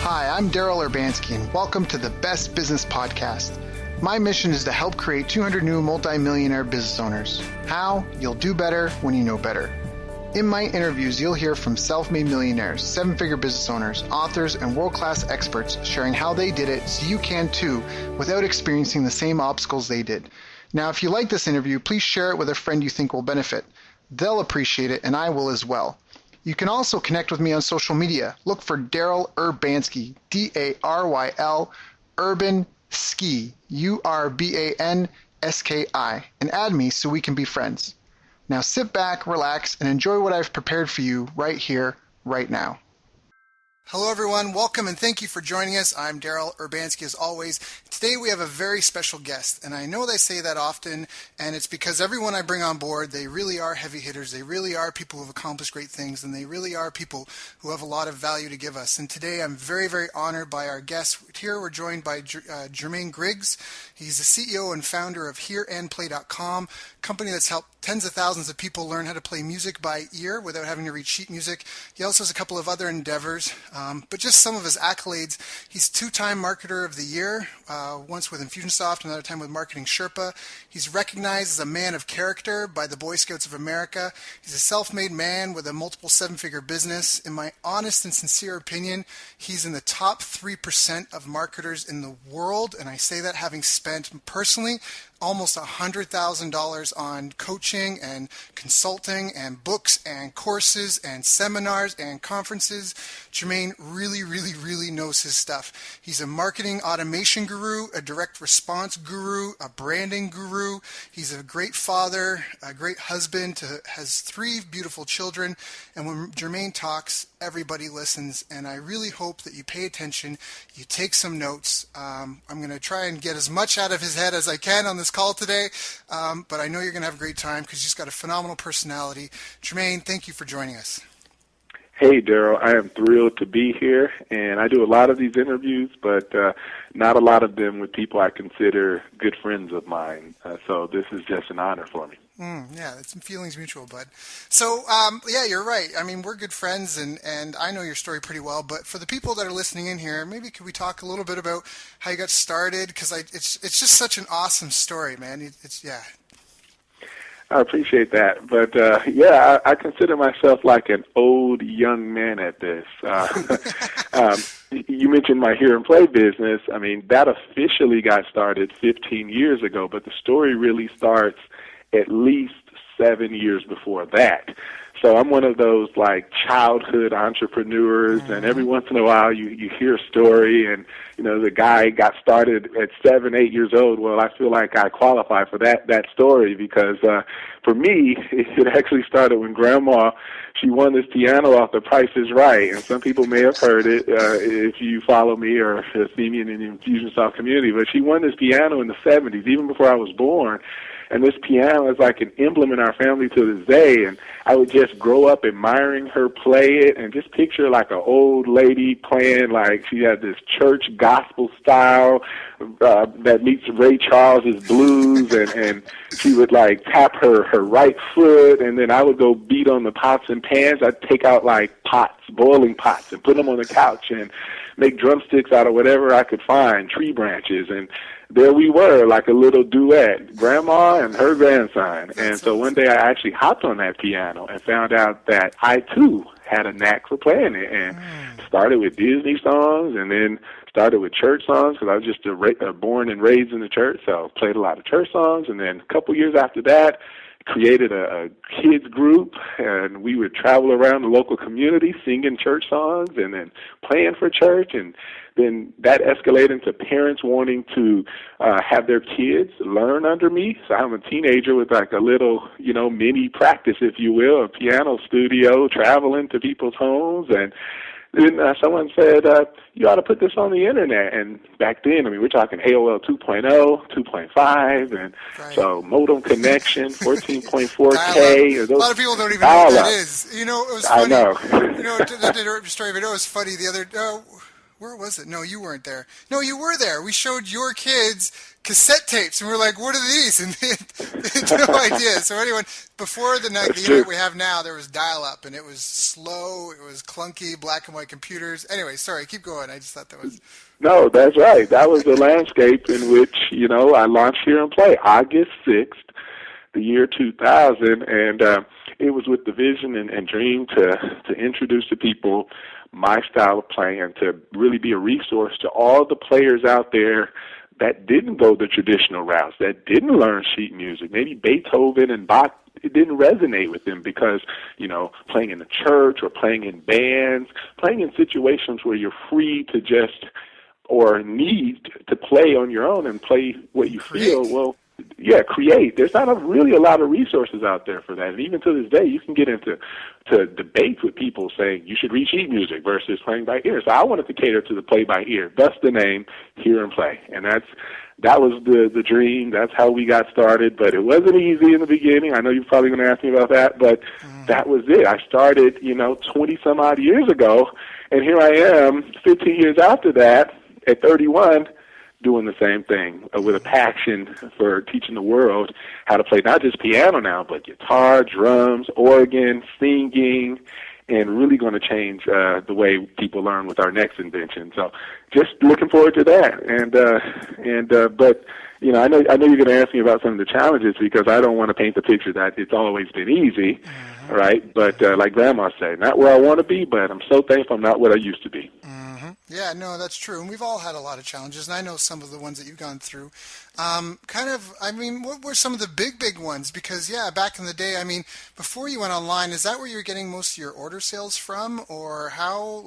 Hi, I'm Daryl Urbanski, and welcome to the Best Business Podcast. My mission is to help create 200 new multi-millionaire business owners. How? You'll do better when you know better. In my interviews, you'll hear from self-made millionaires, seven-figure business owners, authors, and world-class experts sharing how they did it so you can too without experiencing the same obstacles they did. Now, if you like this interview, please share it with a friend you think will benefit. They'll appreciate it, and I will as well. You can also connect with me on social media. Look for Daryl Urbanski, D-A-R-Y-L, Urban Ski, U-R-B-A-N-S-K-I, and add me so we can be friends. Now sit back, relax, and enjoy what I've prepared for you right here, right now. Hello everyone, welcome and thank you for joining us. I'm Daryl Urbanski as always. Today we have a very special guest, and I know they say that often, and it's because everyone I bring on board, they really are heavy hitters, they really are people who have accomplished great things, and they really are people who have a lot of value to give us. And today I'm very, very honored by our guest. Here we're joined by Jermaine Griggs. He's the CEO and founder of HearAndPlay.com, a company that's helped tens of thousands of people learn how to play music by ear without having to read sheet music. He also has a couple of other endeavors, but just some of his accolades. He's two-time Marketer of the Year, once with Infusionsoft, another time with Marketing Sherpa. He's recognized as a man of character by the Boy Scouts of America. He's a self-made man with a multiple seven-figure business. In my honest and sincere opinion, he's in the top 3% of marketers in the world, and I say that having spent personally almost $100,000 on coaching and consulting and books and courses and seminars and conferences. Jermaine really knows his stuff. He's a marketing automation guru, a direct response guru, a branding guru. He's a great father, a great husband, has 3 beautiful children. And when Jermaine talks, everybody listens. And I really hope that you pay attention, you take some notes. I'm going to try and get as much out of his head as I can on this call today, but I know you're going to have a great time because he's got a phenomenal personality. Jermaine, thank you for joining us. Hey, Daryl, I am thrilled to be here, and I do a lot of these interviews, but not a lot of them with people I consider good friends of mine, so this is just an honor for me. Yeah, it's some feelings mutual, bud. So, yeah, you're right. I mean, we're good friends, and I know your story pretty well, but for the people that are listening in here, maybe could we talk a little bit about how you got started? Because it's just such an awesome story, man. Yeah. I appreciate that, but yeah, I consider myself like an old young man at this. You mentioned my Hear and Play business. I mean, that officially got started 15 years ago, but the story really starts at least 7 years before that. So I'm one of those like childhood entrepreneurs, and every once in a while you hear a story, and you know the guy got started at 7, 8 years old. Well, I feel like I qualify for that story because for me it actually started when Grandma, she won this piano off The Price is Right, and some people may have heard it if you follow me or see me in the Infusionsoft community. But she won this piano in the 70s, even before I was born. And this piano is like an emblem in our family to this day. And I would just grow up admiring her play it and just picture like an old lady playing like she had this church gospel style that meets Ray Charles's blues. And she would like tap her right foot. And then I would go beat on the pots and pans. I'd take out like pots, boiling pots, and put them on the couch and make drumsticks out of whatever I could find, tree branches. And there we were, like a little duet, Grandma and her grandson. And so one day I actually hopped on that piano and found out that I, too, had a knack for playing it. And started with Disney songs and then started with church songs because I was just born and raised in the church, so played a lot of church songs. And then a couple years after that, created a kids group, and we would travel around the local community singing church songs and then playing for church. And then that escalated into parents wanting to have their kids learn under me. So I'm a teenager with like a little, mini practice, if you will, a piano studio, traveling to people's homes. And then someone said, you ought to put this on the internet. And back then, I mean, we're talking AOL 2.0, 2.5, and so modem connection, 14.4K. A lot of people don't even know what that is. It was funny. I know. That story, but it was funny the other Where was it? No, you weren't there. No, you were there. We showed your kids cassette tapes, and we were like, "What are these?" And they had no idea. So anyway, before the That's internet true. we have now, there was dial-up, and it was slow. It was clunky, black and white computers. Anyway, sorry, keep going. I just thought that was. No, that's right. That was the landscape in which, I launched Hear and Play August 6th, the year 2000, and it was with the vision and dream to introduce to people my style of playing and to really be a resource to all the players out there that didn't go the traditional routes, that didn't learn sheet music. Maybe Beethoven and Bach, it didn't resonate with them because, playing in the church or playing in bands, playing in situations where you're free to just or need to play on your own and play what you feel, well, yeah, create. There's not really a lot of resources out there for that. And even to this day, you can get into debates with people saying you should read sheet music versus playing by ear. So I wanted to cater to the play by ear. Thus the name Hear and Play. And that was the dream. That's how we got started. But it wasn't easy in the beginning. I know you're probably going to ask me about that, but that was it. I started, 20 some odd years ago, and here I am 15 years after that at 31 doing the same thing with a passion for teaching the world how to play not just piano now, but guitar, drums, organ, singing, and really going to change the way people learn with our next invention. So just looking forward to that. But I know you're going to ask me about some of the challenges because I don't want to paint the picture that it's always been easy, right? But like Grandma said, not where I want to be, but I'm so thankful I'm not what I used to be. Yeah, no, that's true. And we've all had a lot of challenges, and I know some of the ones that you've gone through. What were some of the big ones? Because, back in the day, before you went online, is that where you were getting most of your order sales from? Or how,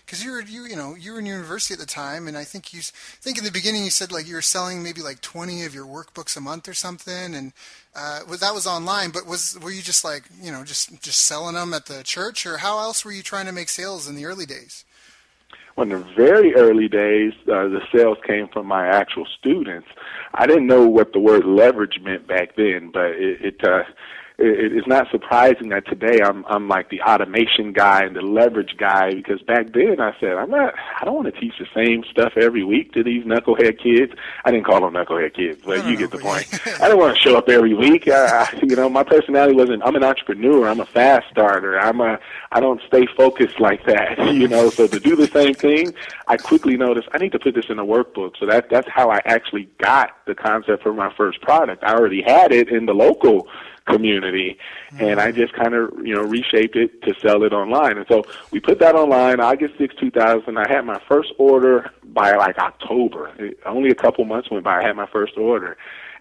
because you were in university at the time, and I think in the beginning you said, you were selling maybe 20 of your workbooks a month or something, and that was online, but were you just just selling them at the church, or how else were you trying to make sales in the early days? Well, in the very early days, the sales came from my actual students. I didn't know what the word leverage meant back then, but it's not surprising that today I'm like the automation guy and the leverage guy, because back then I said, I don't want to teach the same stuff every week to these knucklehead kids. I didn't call them knucklehead kids, but you get the point. I didn't want to show up every week. My personality wasn't, I'm an entrepreneur, I'm a fast starter, I don't stay focused like that, so to do the same thing, I quickly noticed I need to put this in a workbook. So that's how I actually got the concept for my first product. I already had it in the local community, and I just kind of reshaped it to sell it online. And so we put that online August 6, 2000. I had my first order by October. Only a couple months went by, I had my first order.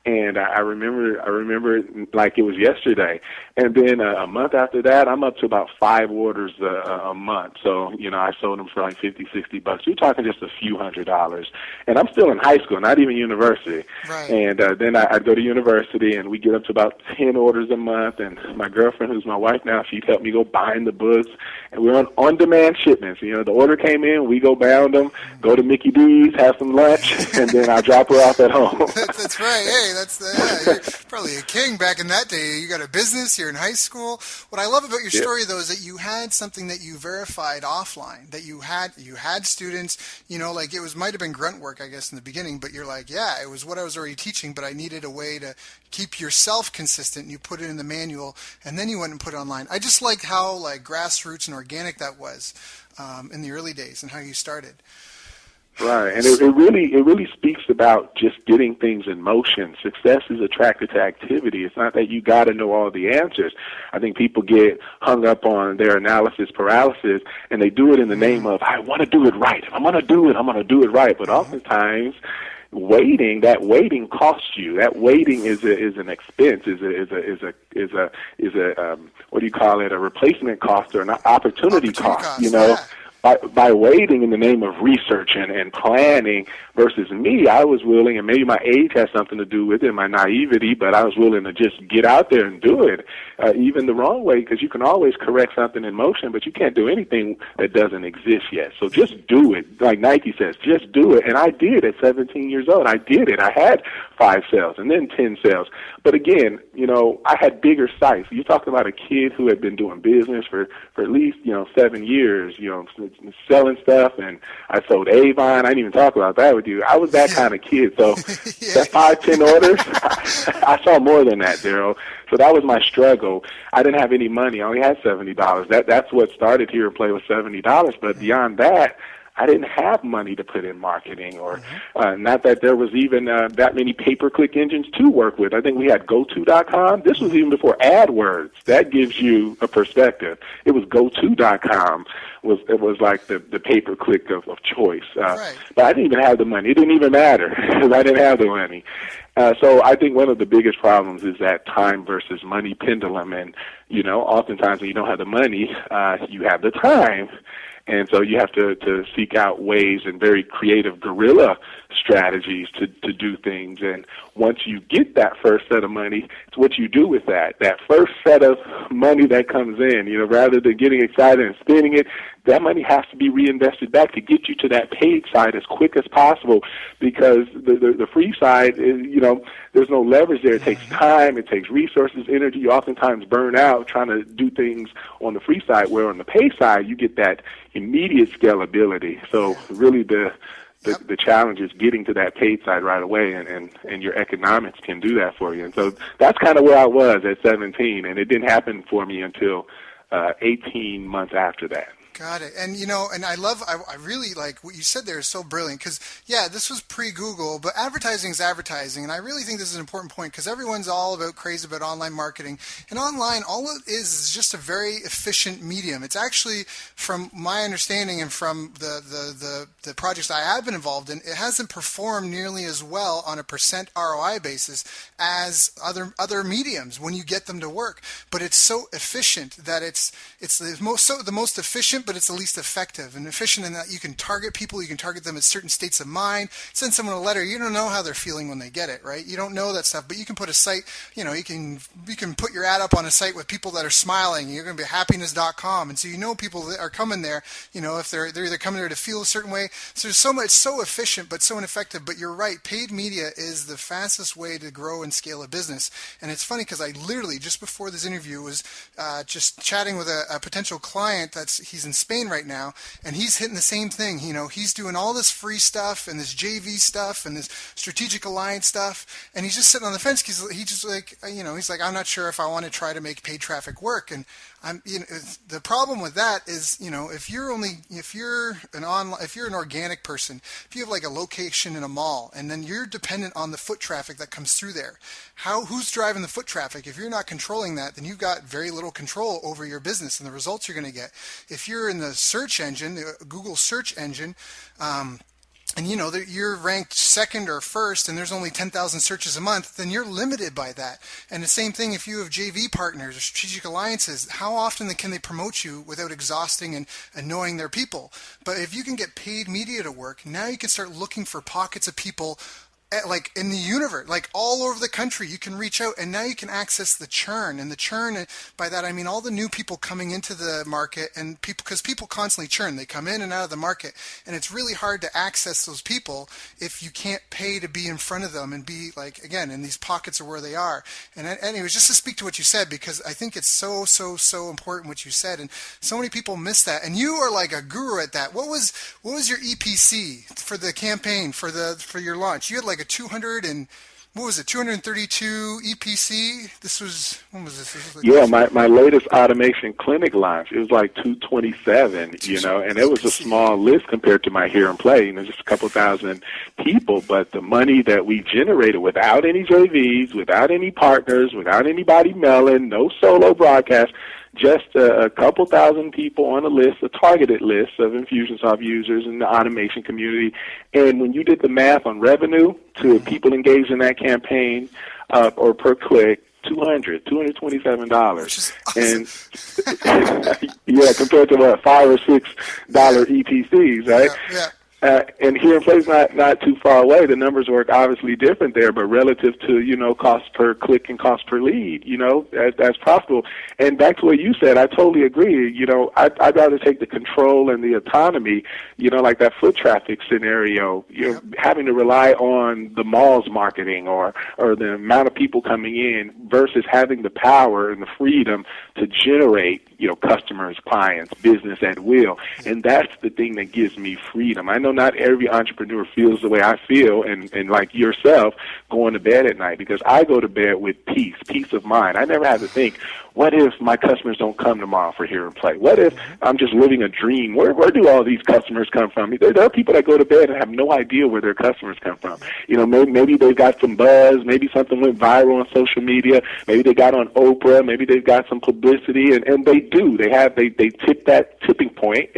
And I remember it like it was yesterday. And then a month after that, I'm up to about 5 orders a month. So, I sold them for like $50-$60. You're talking just a few $100s. And I'm still in high school, not even university. Right. And then I'd go to university, and we get up to about 10 orders a month. And my girlfriend, who's my wife now, she'd help me go buying the books. And we're on-demand shipments. The order came in, we go bound them, go to Mickey D's, have some lunch, and then I'll drop her off at home. That's right. Hey, you're probably a king back in that day. You got a business, you're in high school. What I love about your story, though, is that you had something that you verified offline, that you had students, it might have been grunt work, I guess, in the beginning, but you're like, it was what I was already teaching, but I needed a way to keep yourself consistent, and you put it in the manual, and then you went and put it online. I just like how grassroots and organic that was in the early days and how you started. Right, and it really speaks about just getting things in motion. Success is attracted to activity. It's not that you got to know all the answers. I think people get hung up on their analysis paralysis, and they do it in the name of, I want to do it right. If I'm going to do it, I'm going to do it right. But oftentimes, waiting costs you. That waiting is an expense, is a what do you call it? A replacement cost or an opportunity cost. By waiting in the name of research and planning versus me, I was willing, and maybe my age has something to do with it, my naivety, but I was willing to just get out there and do it, even the wrong way, because you can always correct something in motion, but you can't do anything that doesn't exist yet. So just do it. Like Nike says, just do it. And I did at 17 years old. I did it. I had 5 sales and then 10 sales. But again, I had bigger sights. You're talking about a kid who had been doing business for at least, 7 years, selling stuff, and I sold Avon. I didn't even talk about that with you. I was that kind of kid. So that 5-10 orders, I saw more than that, Daryl. So that was my struggle. I didn't have any money. I only had $70. That's what started Here and Play with $70. But beyond that, I didn't have money to put in marketing, or not that there was even that many pay-per-click engines to work with. I think we had GoTo.com. This was even before AdWords. That gives you a perspective. It was GoTo.com. It was like the pay-per-click of choice. Right. But I didn't even have the money. It didn't even matter because I didn't have the money. So I think one of the biggest problems is that time versus money pendulum. And, oftentimes when you don't have the money, you have the time. And so you have to seek out ways and very creative guerrilla strategies to do things. And once you get that first set of money, it's what you do with that first set of money that comes in. Rather than getting excited and spending it, that money has to be reinvested back to get you to that paid side as quick as possible, because the free side is, there's no leverage there. It takes time, it takes resources, energy. You oftentimes burn out trying to do things on the free side, where on the pay side you get that immediate scalability. So really the challenge is getting to that paid side right away, and your economics can do that for you. And so that's kind of where I was at 17, and it didn't happen for me until 18 months after that. Got it. And, and I really like what you said there is so brilliant, because, this was pre-Google, but advertising is advertising. And I really think this is an important point, because everyone's all about crazy about online marketing. And online, all it is just a very efficient medium. It's actually, from my understanding and from the projects I have been involved in, it hasn't performed nearly as well on a % ROI basis as other mediums when you get them to work. But it's so efficient that it's the most efficient, but it's the least effective. And efficient in that you can target people, you can target them at certain states of mind. Send someone a letter, you don't know how they're feeling when they get it, right? You don't know that stuff, but you can put a site, you can put your ad up on a site with people that are smiling. You're going to be happiness.com, and so people that are coming there, if they're either coming there to feel a certain way. So there's so much, so efficient but so ineffective. But you're right, paid media is the fastest way to grow and scale a business. And it's funny, because I literally just before this interview was just chatting with a potential client he's in Spain right now, and he's hitting the same thing. He's doing all this free stuff and this JV stuff and this strategic alliance stuff, and he's just sitting on the fence because he's just like, he's like, I'm not sure if I want to try to make paid traffic work. And the problem with that is, if you're an organic person, if you have like a location in a mall, and then you're dependent on the foot traffic that comes through there, who's driving the foot traffic? If you're not controlling that, then you've got very little control over your business and the results you're going to get. If you're in the search engine, the Google search engine, and you're ranked second or first, and there's only 10,000 searches a month, then you're limited by that. And the same thing if you have JV partners or strategic alliances, how often can they promote you without exhausting and annoying their people? But if you can get paid media to work, now you can start looking for pockets of people like in the universe, like all over the country. You can reach out, and now you can access the churn. And the churn, by that I mean all the new people coming into the market, and because people constantly churn, they come in and out of the market, and it's really hard to access those people if you can't pay to be in front of them and be like, again, in these pockets of where they are. And anyways, just to speak to what you said, because I think it's so important what you said, and so many people miss that. And you are like a guru at that. What was your EPC for the campaign for your launch? You had like a 232 EPC? When was this? My latest automation clinic launch, it was like 227, and it was a small list compared to my Here and Play, just a couple thousand people, but the money that we generated without any JVs, without any partners, without anybody mailing, no solo broadcast, just a couple thousand people on a list, a targeted list of Infusionsoft users in the automation community. And when you did the math on revenue to people engaged in that campaign, or per click, $227. Which is awesome. And compared to what, $5 or $6 EPCs, right? Yeah. And here in place, not too far away, the numbers work obviously different there, but relative to, cost per click and cost per lead, that's profitable. And back to what you said, I totally agree. I'd rather take the control and the autonomy, like that foot traffic scenario, having to rely on the mall's marketing or the amount of people coming in versus having the power and the freedom to generate, customers, clients, business at will. And that's the thing that gives me freedom. I know not every entrepreneur feels the way I feel, and like yourself, going to bed at night, because I go to bed with peace of mind. I never have to think, what if my customers don't come tomorrow for Hear and Play? What if I'm just living a dream? Where do all these customers come from? There are people that go to bed and have no idea where their customers come from. Maybe they've got some buzz, maybe something went viral on social media, maybe they got on Oprah, maybe they've got some publicity, and they do. They tip that tipping point,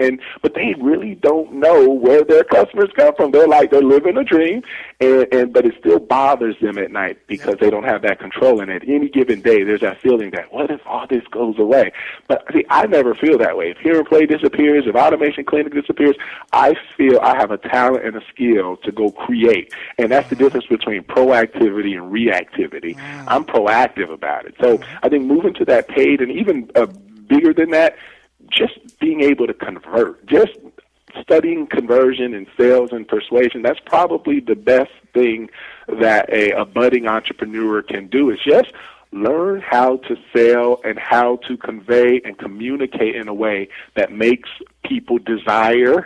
but they really don't know where their customers come from. They're living a dream, but it still bothers them at night because they don't have that control. And at any given day, there's that feeling that, what if all this goes away? But see, I never feel that way. If Hear and Play disappears, if Automation Clinic disappears, I feel I have a talent and a skill to go create. And that's the difference between proactivity and reactivity. I'm proactive about it. So I think moving to that paid, and even bigger than that, just being able to convert, just studying conversion and sales and persuasion, that's probably the best thing that a budding entrepreneur can do, is just learn how to sell and how to convey and communicate in a way that makes people desire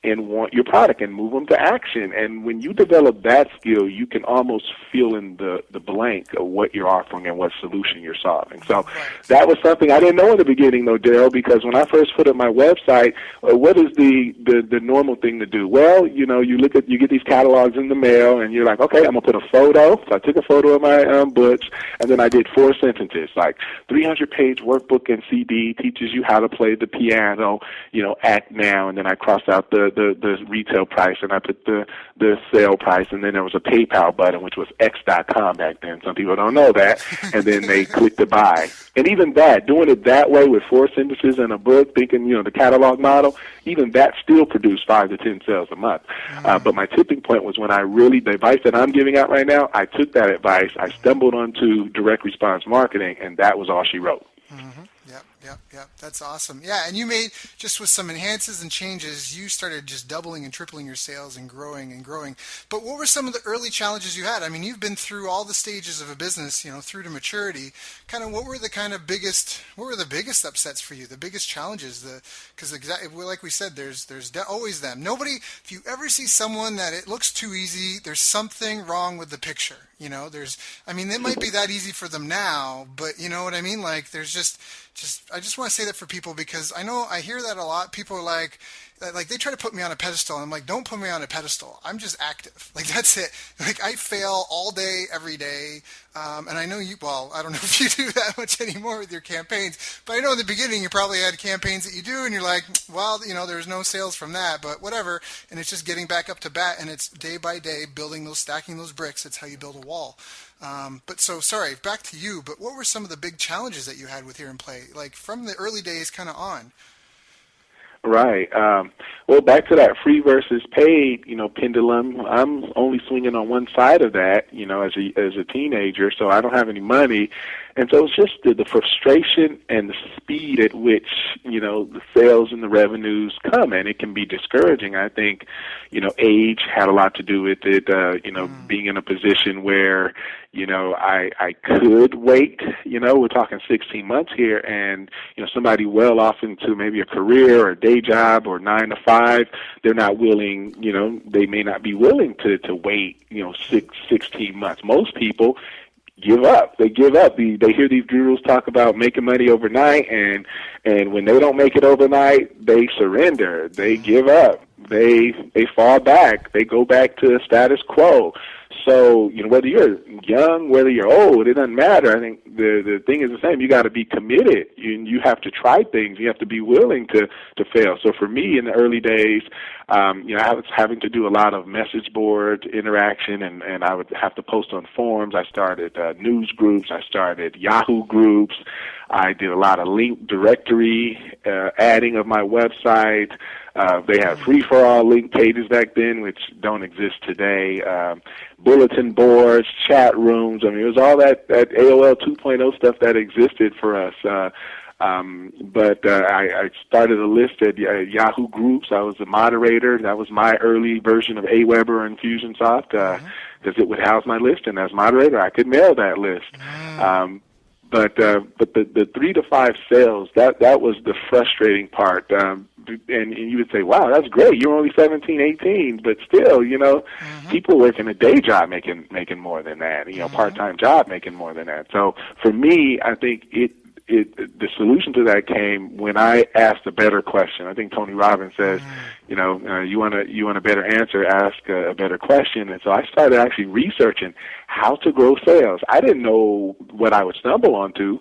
and want your product and move them to action. And when you develop that skill, you can almost fill in the blank of what you're offering and what solution you're solving. So that was something I didn't know in the beginning, though, Daryl, because when I first put up my website, what is the normal thing to do? Well, you get these catalogs in the mail, and you're like, okay, I'm going to put a photo. So I took a photo of my books, and then I did 4 sentences, like 300-page workbook and CD teaches you how to play the piano, act now, and then I crossed out the retail price, and I put the sale price, and then there was a PayPal button, which was X.com back then. Some people don't know that. And then they click to buy. And even that, doing it that way with 4 sentences in a book, thinking, the catalog model, even that still produced 5 to 10 sales a month. But my tipping point was when the advice that I'm giving out right now, I took that advice, I stumbled onto direct response marketing, and that was all she wrote. Yep. That's awesome. Yeah, and you made, just with some enhances and changes, you started just doubling and tripling your sales and growing and growing. But what were some of the early challenges you had? I mean, you've been through all the stages of a business, through to maturity. Kind of what were the biggest upsets for you, the biggest challenges? Because exactly like we said, there's always them. If you ever see someone that it looks too easy, there's something wrong with the picture. It might be that easy for them now, but you know what I mean? Like, there's I just want to say that for people, because I hear that a lot. People are like they try to put me on a pedestal, and I'm like, don't put me on a pedestal. I'm just active. Like, that's it. Like, I fail all day, every day. And I know I don't know if you do that much anymore with your campaigns, but I know in the beginning you probably had campaigns that you do, and you're like, well, there's no sales from that, but whatever. And it's just getting back up to bat, and it's day by day stacking those bricks. It's how you build a wall. Sorry, back to you, but what were some of the big challenges that you had with Hear and Play, like from the early days kind of on? Right. Well, back to that free versus paid, pendulum. I'm only swinging on one side of that, as a teenager, so I don't have any money. And so it's just the frustration and the speed at which, the sales and the revenues come, and it can be discouraging. I think, age had a lot to do with it, being in a position where, I could wait, we're talking 16 months here, and, somebody well off into maybe a career or a day job or 9 to 5, they're not willing, they may not be willing to wait, 16 months. Most people give up. They give up. They hear these gurus talk about making money overnight, and when they don't make it overnight, they surrender. They give up. They fall back. They go back to status quo. So, whether you're young, whether you're old, it doesn't matter. I think the thing is the same. You got to be committed. You have to try things. You have to be willing to fail. So for me in the early days, I was having to do a lot of message board interaction, and I would have to post on forums. I started news groups. I started Yahoo groups. I did a lot of link directory adding of my website. They had free-for-all link pages back then, which don't exist today. Bulletin boards, chat rooms. I mean, it was all that AOL 2.0 stuff that existed for us. But I started a list at Yahoo Groups. I was a moderator. That was my early version of Aweber and Infusionsoft, because it would house my list, and as moderator, I could mail that list. But the 3 to 5 sales, that was the frustrating part. And you would say, wow, that's great. You're only 17, 18, but still, people working a day job making more than that. Part-time job making more than that. So for me, I think the solution to that came when I asked a better question. I think Tony Robbins says, you want a better answer, ask a better question. And so I started actually researching how to grow sales. I didn't know what I would stumble onto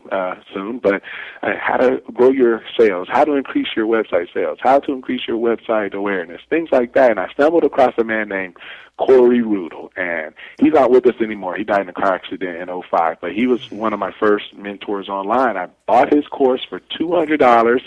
soon, but how to grow your sales, how to increase your website sales, how to increase your website awareness, things like that. And I stumbled across a man named Corey Rudel, and he's not with us anymore. He died in a car accident in '05, but he was one of my first mentors online. I bought his course for $200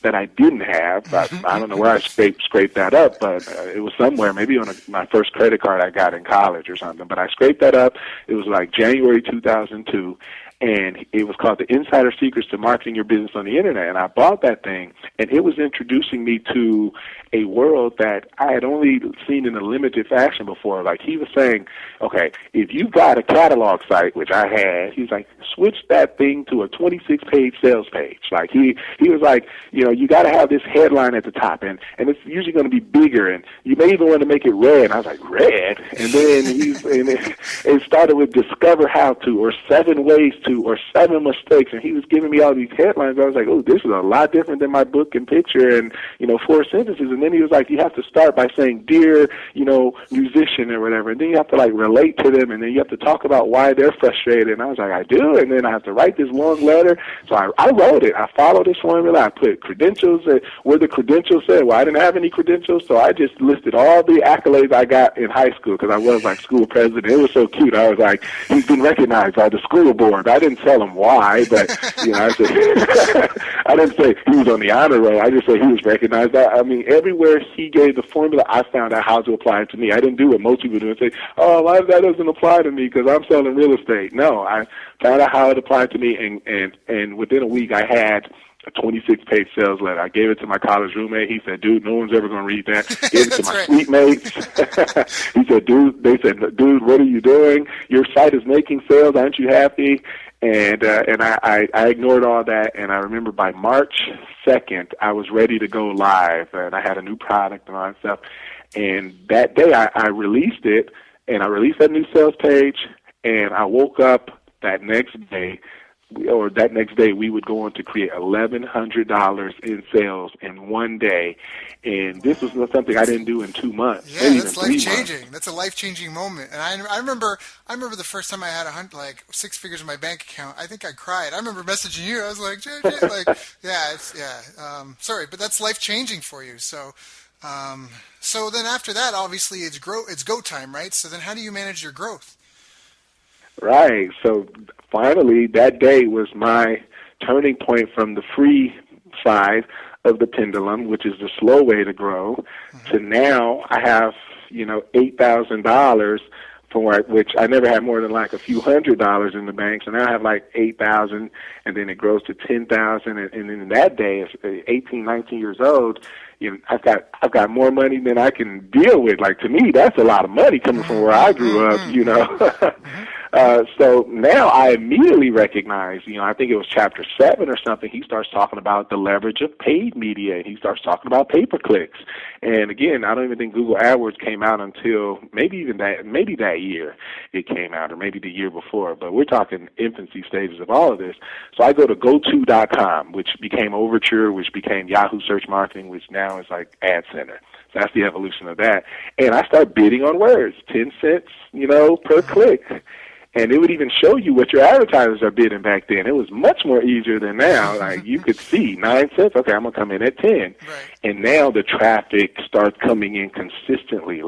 that I didn't have. I don't know where I scraped that up, but it was somewhere, maybe on my first credit card I got in college or something. But I scraped that up. It was like January 2002. And it was called The Insider Secrets to Marketing Your Business on the Internet. And I bought that thing, and it was introducing me to a world that I had only seen in a limited fashion before. Like, he was saying, okay, if you've got a catalog site, which I had, he's like, switch that thing to a 26-page sales page. Like, he was like, you got to have this headline at the top, and it's usually going to be bigger, and you may even want to make it red. And I was like, red? And then it started with discover how to, or 7 ways to, or 7 mistakes, and he was giving me all these headlines. I was like, oh, this is a lot different than my book and picture and 4 sentences. And then he was like, you have to start by saying, dear, musician or whatever, and then you have to relate to them, and then you have to talk about why they're frustrated. And I was like, I do, and then I have to write this long letter. So I wrote it. I followed this formula. I put credentials where the credentials said. Well, I didn't have any credentials, so I just listed all the accolades I got in high school, because I was school president. It was so cute. I was like, he's been recognized by the school board. I didn't tell him why, but I said I didn't say he was on the honor roll. I just said he was recognized. I mean, everywhere he gave the formula, I found out how to apply it to me. I didn't do what most people do and say, oh, why that doesn't apply to me because I'm selling real estate. No, I found out how it applied to me, and within a week I had a 26-page sales letter. I gave it to my college roommate. He said, dude, no one's ever going to read that. Gave it to my suite mates. He said, dude, what are you doing? Your site is making sales. Aren't you happy? And I ignored all that, and I remember by March 2nd, I was ready to go live, and I had a new product and all that stuff. And that day, I released it, and I released that new sales page, and I woke up that next day, we would go on to create $1,100 in sales in one day, and this was something I didn't do in 2 months. Yeah, that's life-changing. That's a life-changing moment. And I remember the first time I had 6 figures in my bank account. I think I cried. I remember messaging you. I was like, sorry, but that's life-changing for you. So, so then after that, obviously, it's go time, right? So then, how do you manage your growth? Right. So finally, that day was my turning point from the free side of the pendulum, which is the slow way to grow, to now I have, $8,000 which I never had more than a few $100s in the bank. So now I have $8,000, and then it grows to $10,000, and then that day, at 18, 19 years old, I've got more money than I can deal with. To me, that's a lot of money coming from where I grew up, So now I immediately recognize, I think it was chapter 7 or something, he starts talking about the leverage of paid media, and he starts talking about pay-per-clicks. And again, I don't even think Google AdWords came out until maybe that year it came out, or maybe the year before, but we're talking infancy stages of all of this. So I go to GoTo.com, which became Overture, which became Yahoo Search Marketing, which now is Ad Center. So that's the evolution of that. And I start bidding on words, 10 cents, per click. And it would even show you what your advertisers are bidding back then. It was much more easier than now. You could see 9 cents. Okay, I'm going to come in at 10. Right. And now the traffic starts coming in consistently,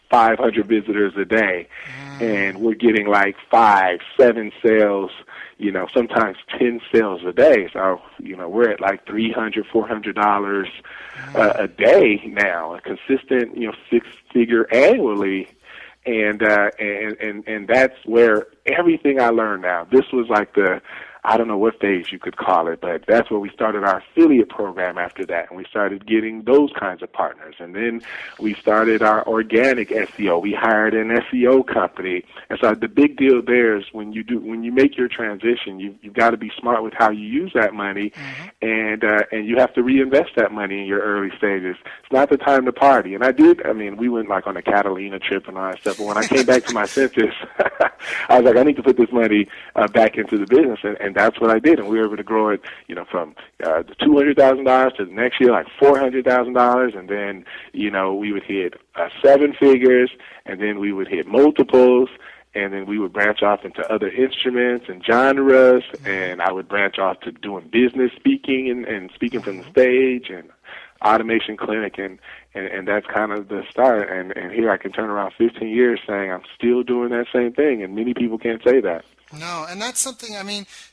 500 visitors a day. And we're getting 5, 7 sales, sometimes 10 sales a day. So, we're at like $300, $400 a day now, a consistent, six-figure annually. And that's where everything I learned now, this was like I don't know what phase you could call it, but that's where we started our affiliate program after that. And we started getting those kinds of partners. And then we started our organic SEO. We hired an SEO company. And so the big deal there is when you make your transition, you've got to be smart with how you use that money. Mm-hmm. And you have to reinvest that money in your early stages. It's not the time to party. And we went like on a Catalina trip and all that stuff. But when I came back to my senses, I was like, I need to put this money back into the business. And that's what I did, and we were able to grow it, from the $200,000 to the next year like $400,000, and then we would hit 7 figures, and then we would hit multiples, and then we would branch off into other instruments and genres, and I would branch off to doing business speaking and speaking from the stage and automation clinic, and that's kind of the start. And here I can turn around 15 years saying I'm still doing that same thing, and many people can't say that. No, and that's something.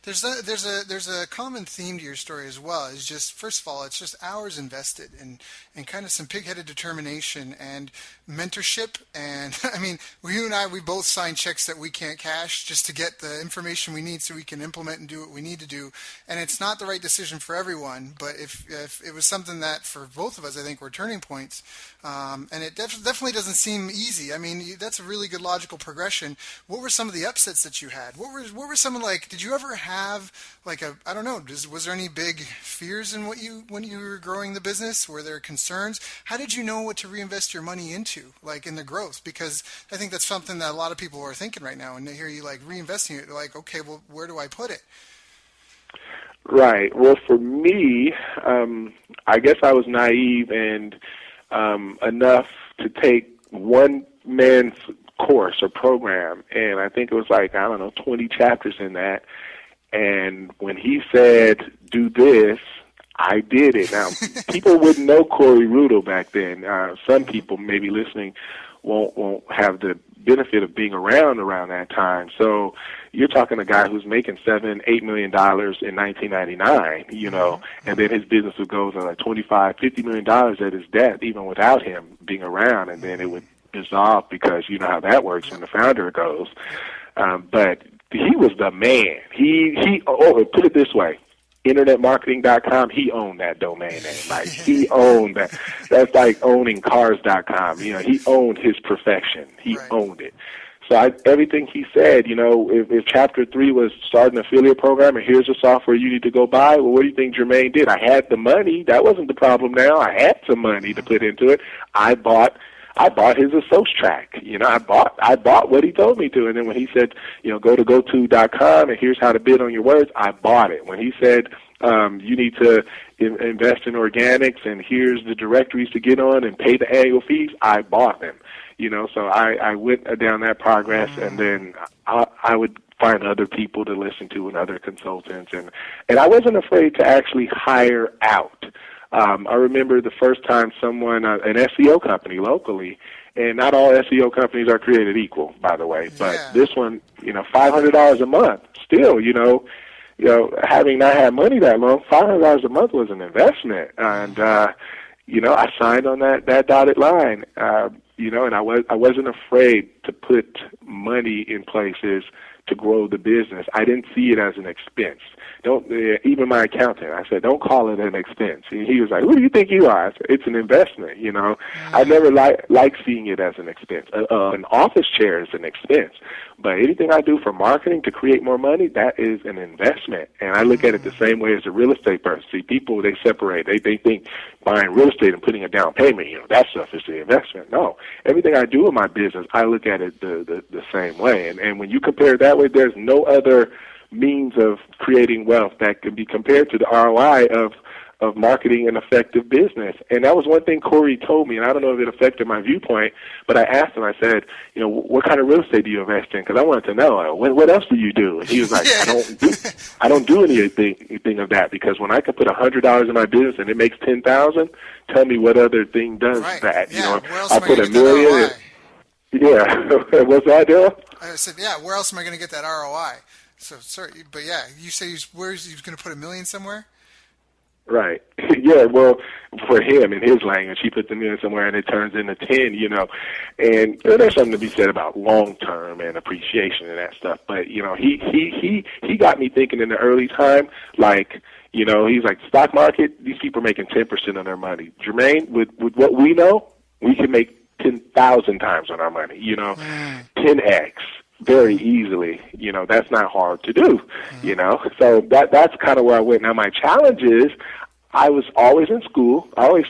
There's a common theme to your story as well. It's just, first of all, it's just hours invested and kind of some pig-headed determination and mentorship. And you and I, we both sign checks that we can't cash just to get the information we need so we can implement and do what we need to do. And it's not the right decision for everyone, but if it was something that for both of us, I think were turning points. And it definitely doesn't seem easy. That's a really good logical progression. What were some of the upsets that you had? What were some did you ever have was there any big fears in when you were growing the business? Were there concerns? How did you know what to reinvest your money into, like in the growth? Because I think that's something that a lot of people are thinking right now, and they hear you like reinvesting it, they're like, okay, well, where do I put it? Right. Well, for me, I guess I was naive and enough to take one man's course or program, and I think it was 20 chapters in that. And when he said, do this, I did it. Now, people wouldn't know Corey Rudo back then. Some people maybe listening won't have the benefit of being around that time. So you're talking a guy who's making $7-8 million in 1999, and then his business would go to like $25-50 million at his death, even without him being around, and then it would dissolve because you know how that works when the founder goes. But he was the man. He put it this way. InternetMarketing.com, he owned that domain name. Like, he owned that. That's like owning cars.com. He owned his profession. He owned it. So everything he said, if Chapter 3 was start an affiliate program and here's the software you need to go buy, well, what do you think Jermaine did? I had the money. That wasn't the problem now. I had some money to put into it. I bought his Associate track. I bought what he told me to. And then when he said, go to goto.com and here's how to bid on your words, I bought it. When he said, you need to invest in organics and here's the directories to get on and pay the annual fees, I bought them. So I went down that progress, and then I would find other people to listen to and other consultants. And I wasn't afraid to actually hire out. I remember the first time someone, an SEO company locally, and not all SEO companies are created equal, by the way, but this one, $500 a month, still, having not had money that long, $500 a month was an investment. And, I signed on that dotted line, and I wasn't afraid to put money in places to grow the business. I didn't see it as an expense. Even my accountant, I said, don't call it an expense. He was like, who do you think you are? I said, it's an investment, I never like seeing it as an expense. An office chair is an expense. But anything I do for marketing to create more money, that is an investment. And I look at it the same way as a real estate person. See, people, they separate. They think buying real estate and putting a down payment, that stuff is the investment. No. Everything I do in my business, I look at it the same way. And when you compare it that way, there's no other means of creating wealth that can be compared to the ROI of marketing an effective business. And that was one thing Corey told me, and I don't know if it affected my viewpoint, but I asked him, I said, what kind of real estate do you invest in? Because I wanted to know, what else do you do? And he was like, I don't do anything of that, because when I can put $100 in my business and it makes $10,000, tell me what other thing does that. I put $1 million. Yeah. What's that, Daryl? I said, where else am I going to get that ROI? So sorry, but yeah, you said he was going to put $1 million somewhere. Right. Yeah, well, for him, in his language, he puts them in somewhere and it turns into 10, And there's something to be said about long-term and appreciation and that stuff. But, he got me thinking in the early time, like, he's like, stock market, these people are making 10% of their money. Jermaine, with what we know, we can make 10,000 times on our money, 10x. Very easily, that's not hard to do, So that's kind of where I went. Now my challenge is, I was always in school. I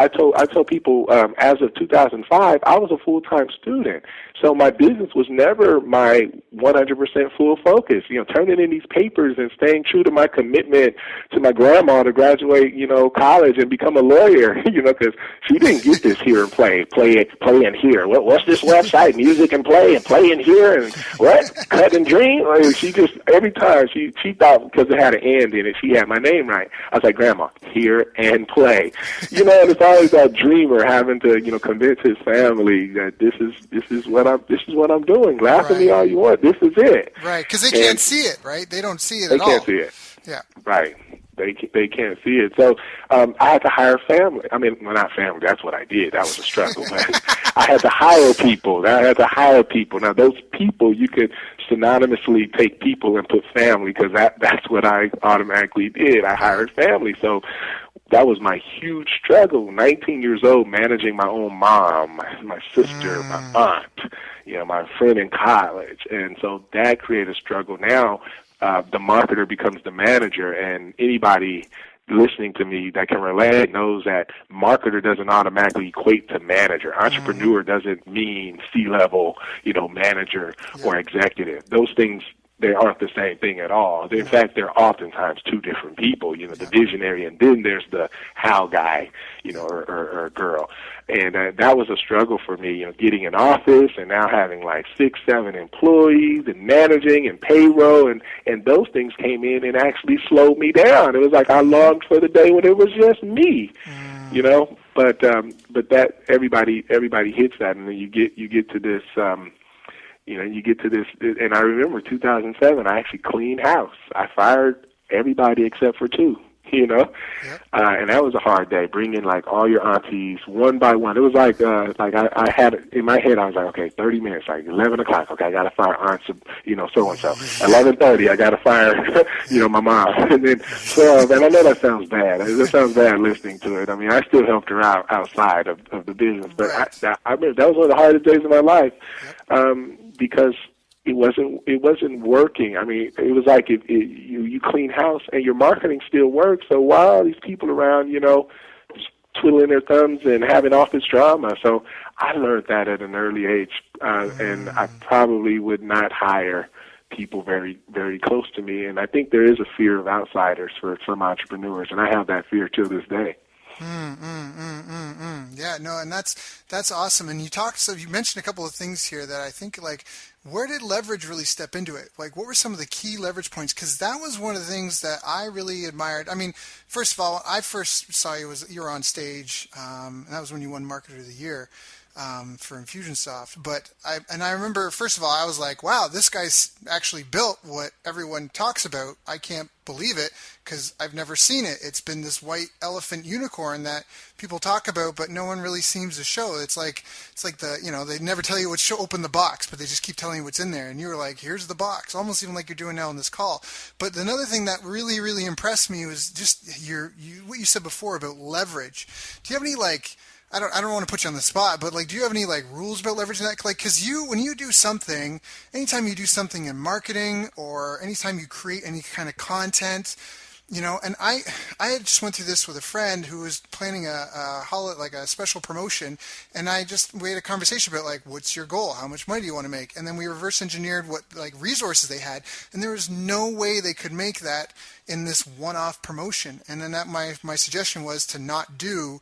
told people, as of 2005, I was a full-time student. So my business was never my 100% full focus. Turning in these papers and staying true to my commitment to my grandma to graduate, college and become a lawyer, because she didn't get this here and play in here. What's this website? Music and play in here and what? Cut and dream? Like, she just, every time she thought because it had an and in it, she had my name right. I was like, Grandma, here and play. And it's always that dreamer having to, convince his family that this is what I'm doing. Laugh at me all you want. This is it. Right, because they can't see it, right? They don't see it at all. They can't see it. Yeah. Right. They can't see it. So I had to hire family. I mean, well, not family. That's what I did. That was a struggle. But I had to hire people. Now, those people, you could synonymously take people and put family because that's what I automatically did. I hired family. So that was my huge struggle. 19 years old, managing my own mom, my sister, my aunt, my friend in college. And so that created a struggle. Now, the marketer becomes the manager, and anybody listening to me that can relate knows that marketer doesn't automatically equate to manager. Entrepreneur doesn't mean C-level, manager or executive. Those things, they aren't the same thing at all. In fact, they're oftentimes two different people, the visionary, and then there's the how guy, or girl. And that was a struggle for me, getting an office and now having like 6, 7 employees and managing and payroll, and those things came in and actually slowed me down. It was like I longed for the day when it was just me, But that everybody hits that, and then you get to this. You get to this, and I remember 2007, I actually cleaned house. I fired everybody except for 2, Yep. And that was a hard day, bringing like all your aunties one by one. It was like I had, in my head, I was like, okay, 30 minutes, like 11 o'clock, okay, I got to fire Aunt, so-and-so. 11:30, I got to fire, my mom. And then 12, and I know that sounds bad. It sounds bad listening to it. I mean, I still helped her out outside of the business, but I remember that was one of the hardest days of my life. Because it wasn't working. I mean, it was like you clean house and your marketing still works. So why are these people around, just twiddling their thumbs and having office drama? So I learned that at an early age, and I probably would not hire people very, very close to me. And I think there is a fear of outsiders for some entrepreneurs, and I have that fear till this day. Yeah, no, and that's awesome. And you mentioned a couple of things here that I think, like, where did leverage really step into it? Like, what were some of the key leverage points? Because that was one of the things that I really admired. I mean, first of all, I first saw you were on stage, and that was when you won Marketer of the Year. For Infusionsoft, but I remember, first of all, I was like, wow, this guy's actually built what everyone talks about. I can't believe it because I've never seen it. It's been this white elephant unicorn that people talk about, but no one really seems to show. It's like they never tell you what's open the box, but they just keep telling you what's in there. And you were like, here's the box, almost even like you're doing now on this call. But another thing that really, really impressed me was just what you said before about leverage. Do you have any, like, I don't want to put you on the spot, but like, do you have any like rules about leveraging that? Like, because when you do something, anytime you do something in marketing or anytime you create any kind of content, and I just went through this with a friend who was planning a special promotion, and we had a conversation about like, what's your goal? How much money do you want to make? And then we reverse engineered what like resources they had, and there was no way they could make that in this one-off promotion. And then my suggestion was to not do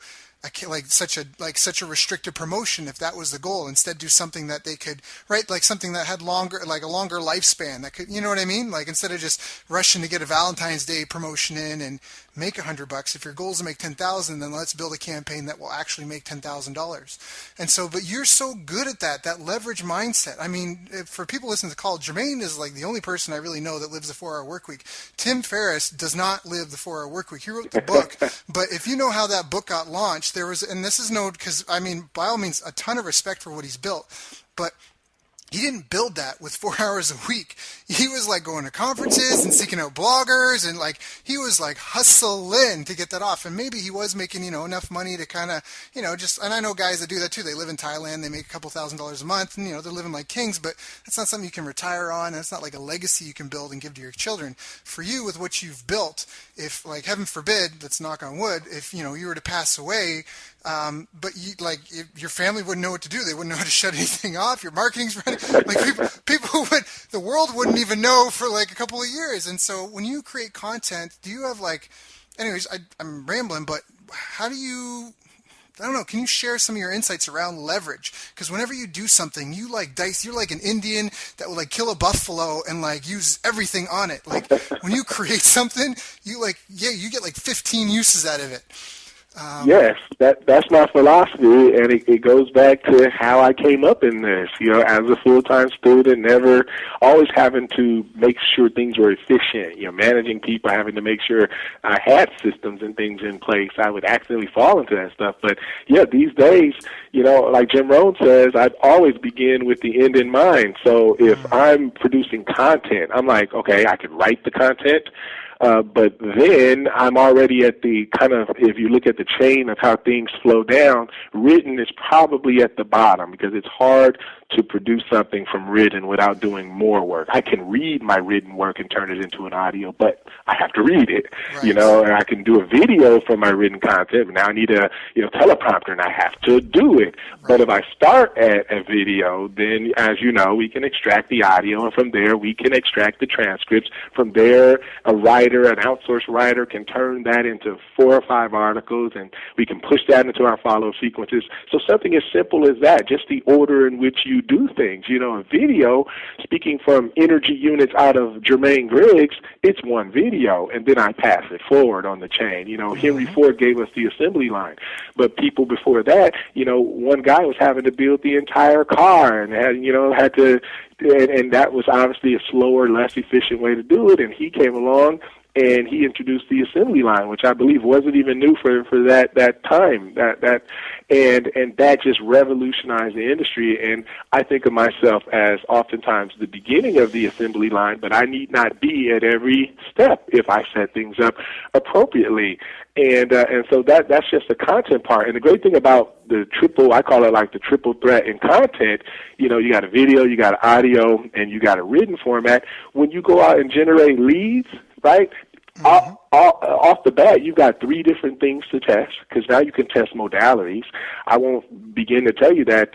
such a restricted promotion if that was the goal. Instead, do something that they could, right, like something that had a longer lifespan that could, you know what I mean? Like instead of just rushing to get a Valentine's Day promotion in and make $100, if your goal is to make 10,000, then let's build a campaign that will actually make $10,000. And so, but you're so good at that leverage mindset. I mean, for people listening to the call, Jermaine is like the only person I really know that lives the 4-hour work week. Tim Ferriss does not live the 4-hour work week. He wrote the book, but if you know how that book got launched, there was, and this is because I mean, by all means, a ton of respect for what he's built, but he didn't build that with 4 hours a week. He was like going to conferences and seeking out bloggers, and like he was like hustling to get that off. And maybe he was making, enough money to kind of, just, and I know guys that do that too. They live in Thailand, they make a couple $1,000s a month, and they're living like kings, but that's not something you can retire on, and it's not like a legacy you can build and give to your children. For you, with what you've built, if like heaven forbid, let's knock on wood, if you were to pass away, but your family wouldn't know what to do. They wouldn't know how to shut anything off. Your marketing's running. Like the world wouldn't even know for like a couple of years. And so when you create content, do you have anyways, I'm rambling, but how do you, I don't know, can you share some of your insights around leverage? Because whenever you do something, you you're like an Indian that will kill a buffalo and use everything on it. Like when you create something, you get 15 uses out of it. Yes, that's my philosophy, and it goes back to how I came up in this. As a full-time student, never always having to make sure things were efficient. Managing people, having to make sure I had systems and things in place. I would accidentally fall into that stuff. But yeah, these days, like Jim Rohn says, I'd always begin with the end in mind. So if I'm producing content, I'm like, okay, I could write the content. But then I'm already at the kind of, if you look at the chain of how things flow down, written is probably at the bottom because it's hard to produce something from written without doing more work. I can read my written work and turn it into an audio, but I have to read it, right. And I can do a video from my written content, but now I need a, teleprompter and I have to do it. Right. But if I start at a video, then as you know, we can extract the audio, and from there we can extract the transcripts. From there, an outsourced writer can turn that into 4 or 5 articles, and we can push that into our follow sequences. So something as simple as that, just the order in which you do things. A video, speaking from energy units out of Jermaine Griggs, it's one video, and then I pass it forward on the chain. Henry Ford gave us the assembly line, but people before that, one guy was having to build the entire car and had to, and that was obviously a slower, less efficient way to do it, and he came along and he introduced the assembly line, which I believe wasn't even new for that time. And that just revolutionized the industry. And I think of myself as oftentimes the beginning of the assembly line, but I need not be at every step if I set things up appropriately. And so that's just the content part. And the great thing about the I call it like the triple threat in content, you got a video, you got audio, and you got a written format. When you go out and generate leads, right? Off the bat, you've got 3 different things to test, because now you can test modalities. I won't begin to tell you that